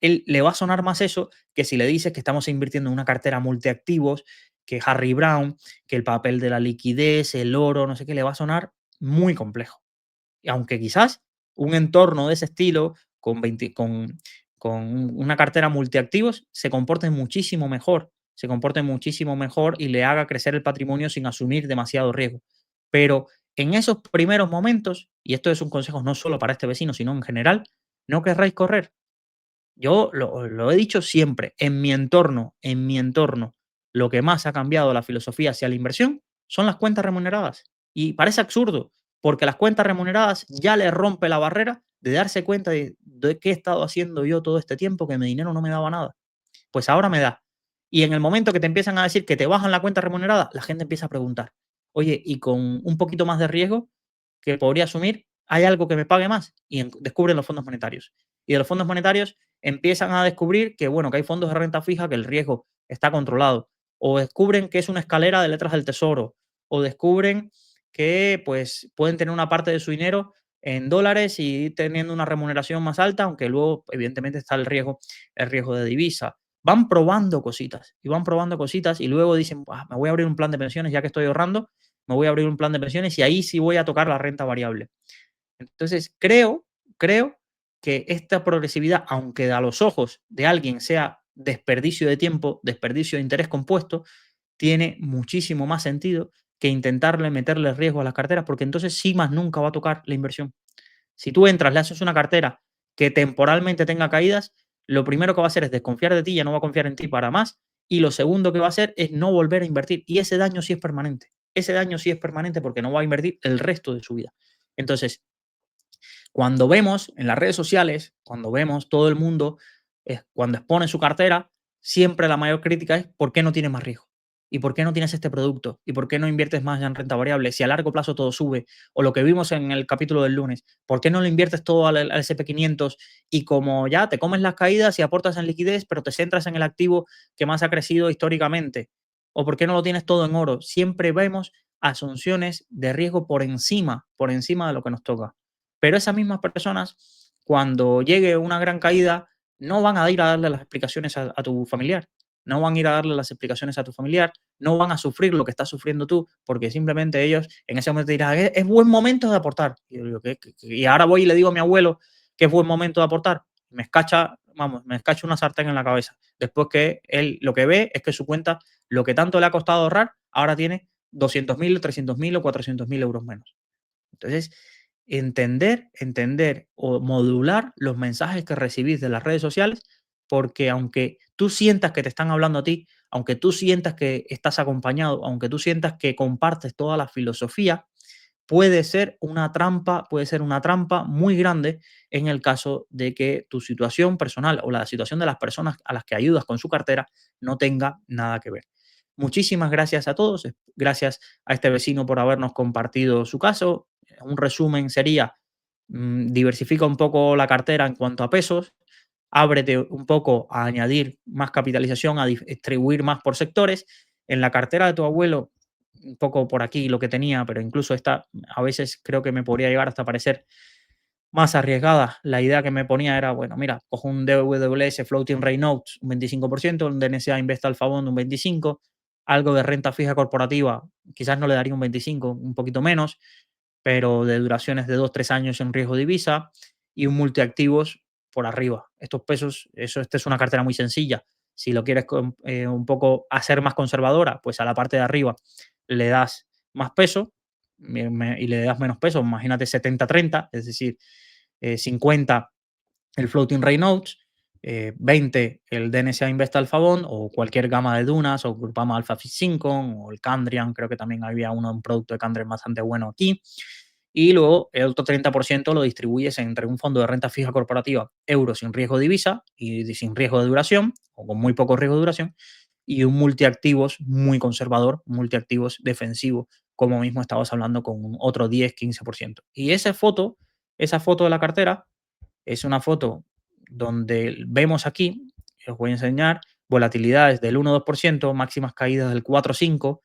él le va a sonar más eso que si le dices que estamos invirtiendo en una cartera multiactivos, que Harry Brown, que el papel de la liquidez, el oro, no sé qué, le va a sonar muy complejo. Y aunque quizás un entorno de ese estilo, con una cartera multiactivos, se comporte muchísimo mejor y le haga crecer el patrimonio sin asumir demasiado riesgo. Pero en esos primeros momentos, y esto es un consejo no solo para este vecino, sino en general, no querráis correr. Yo lo he dicho siempre, en mi entorno, lo que más ha cambiado la filosofía hacia la inversión son las cuentas remuneradas. Y parece absurdo, porque las cuentas remuneradas ya le rompe la barrera de darse cuenta de qué he estado haciendo yo todo este tiempo, que mi dinero no me daba nada. Pues ahora me da. Y en el momento que te empiezan a decir que te bajan la cuenta remunerada, la gente empieza a preguntar, oye, y con un poquito más de riesgo que podría asumir, ¿hay algo que me pague más? Y descubren los fondos monetarios. Y de los fondos monetarios empiezan a descubrir que, bueno, que hay fondos de renta fija que el riesgo está controlado. O descubren que es una escalera de letras del tesoro. O descubren que pues, pueden tener una parte de su dinero en dólares y ir teniendo una remuneración más alta, aunque luego, evidentemente, está el riesgo de divisa. van probando cositas y van probando cositas y luego dicen, "Buah, me voy a abrir un plan de pensiones ya que estoy ahorrando, me voy a abrir un plan de pensiones y ahí sí voy a tocar la renta variable". Entonces, creo que esta progresividad, aunque a los ojos de alguien sea desperdicio de tiempo, desperdicio de interés compuesto, tiene muchísimo más sentido que intentarle meterle riesgo a las carteras, porque entonces sí más nunca va a tocar la inversión. Si tú entras, le haces una cartera que temporalmente tenga caídas, lo primero que va a hacer es desconfiar de ti, ya no va a confiar en ti para más, y lo segundo que va a hacer es no volver a invertir. Y ese daño sí es permanente. Ese daño sí es permanente porque no va a invertir el resto de su vida. Entonces, cuando vemos en las redes sociales, cuando vemos todo el mundo, cuando expone su cartera, siempre la mayor crítica es ¿por qué no tienes más riesgo? ¿Y por qué no tienes este producto? ¿Y por qué no inviertes más en renta variable? Si a largo plazo todo sube, o lo que vimos en el capítulo del lunes, ¿por qué no lo inviertes todo al SP500 y como ya te comes las caídas y aportas en liquidez, pero te centras en el activo que más ha crecido históricamente? ¿O por qué no lo tienes todo en oro? Siempre vemos asunciones de riesgo por encima de lo que nos toca. Pero esas mismas personas, cuando llegue una gran caída, no van a ir a darle las explicaciones a tu familiar. No van a ir a darle las explicaciones a tu familiar, no van a sufrir lo que estás sufriendo tú, porque simplemente ellos en ese momento dirán, es buen momento de aportar. Y yo digo, y ahora voy y le digo a mi abuelo que es buen momento de aportar. Me escacha, vamos, me escacha una sartén en la cabeza. Después que él lo que ve es que su cuenta, lo que tanto le ha costado ahorrar, ahora tiene 200.000, 300.000 o 400.000 euros menos. Entonces, entender o modular los mensajes que recibís de las redes sociales, porque aunque tú sientas que te están hablando a ti, aunque tú sientas que estás acompañado, aunque tú sientas que compartes toda la filosofía, puede ser una trampa muy grande en el caso de que tu situación personal o la situación de las personas a las que ayudas con su cartera no tenga nada que ver. Muchísimas gracias a todos, gracias a este vecino por habernos compartido su caso. Un resumen sería, diversifica un poco la cartera en cuanto a pesos, ábrete un poco a añadir más capitalización, a distribuir más por sectores. En la cartera de tu abuelo, un poco por aquí lo que tenía, pero incluso esta a veces creo que me podría llegar hasta parecer más arriesgada. La idea que me ponía era, bueno, mira, cojo un DWS Floating Rate Notes un 25%, un DNCA Invest Alpha Bond un 25%, algo de renta fija corporativa, quizás no le daría un 25%, un poquito menos, pero de duraciones de 2 3 años en riesgo de divisa y un multiactivos por arriba. Estos pesos, esta es una cartera muy sencilla. Si lo quieres un poco hacer más conservadora, pues a la parte de arriba le das más peso y le das menos peso. Imagínate 70-30, es decir, 50 el Floating Rate Notes, 20 el DNCA Invest Alpha Bond o cualquier gama de Dunas o Grupama Alpha Fixed Income o el Candrian, creo que también había un producto de Candrian bastante bueno aquí. Y luego el otro 30% lo distribuyes entre un fondo de renta fija corporativa, euro sin riesgo de divisa y sin riesgo de duración o con muy poco riesgo de duración y un multiactivos muy conservador, multiactivos defensivo, como mismo estabas hablando con un otro 10-15%. Y esa foto de la cartera es una foto donde vemos aquí, os voy a enseñar, volatilidades del 1-2%, máximas caídas del 4-5%,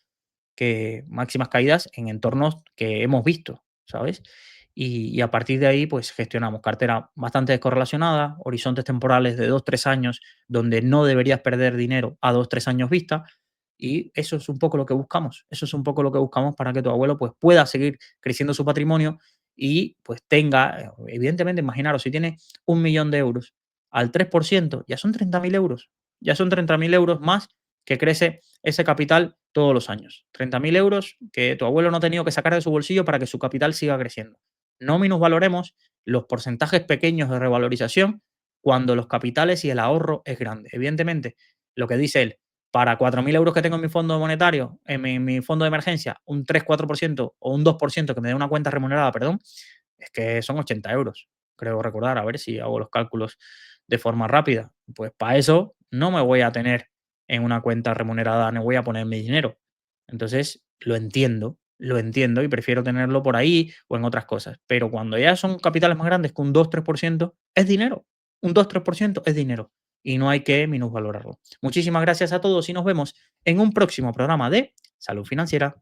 que máximas caídas en entornos que hemos visto, ¿sabes? Y a partir de ahí, pues gestionamos cartera bastante descorrelacionada, horizontes temporales de 2 3 años, donde no deberías perder dinero a 2 3 años vista. Y eso es un poco lo que buscamos. Eso es un poco lo que buscamos para que tu abuelo pues, pueda seguir creciendo su patrimonio y pues tenga, evidentemente, imaginaros, si tiene 1 millón de euros al 3%, ya son 30.000 euros. Ya son 30.000 euros más que crece ese capital todos los años. 30.000 euros que tu abuelo no ha tenido que sacar de su bolsillo para que su capital siga creciendo. No minusvaloremos los porcentajes pequeños de revalorización cuando los capitales y el ahorro es grande. Evidentemente, lo que dice él, para 4.000 euros que tengo en mi fondo monetario, en mi fondo de emergencia, un 3-4% o un 2% que me dé una cuenta remunerada, perdón, es que son 80 euros, creo recordar, a ver si hago los cálculos de forma rápida. Pues para eso no me voy a tener en una cuenta remunerada, no voy a poner mi dinero. Entonces, lo entiendo y prefiero tenerlo por ahí o en otras cosas. Pero cuando ya son capitales más grandes que un 2-3% es dinero. Un 2-3% es dinero y no hay que minusvalorarlo. Muchísimas gracias a todos y nos vemos en un próximo programa de Salud Financiera.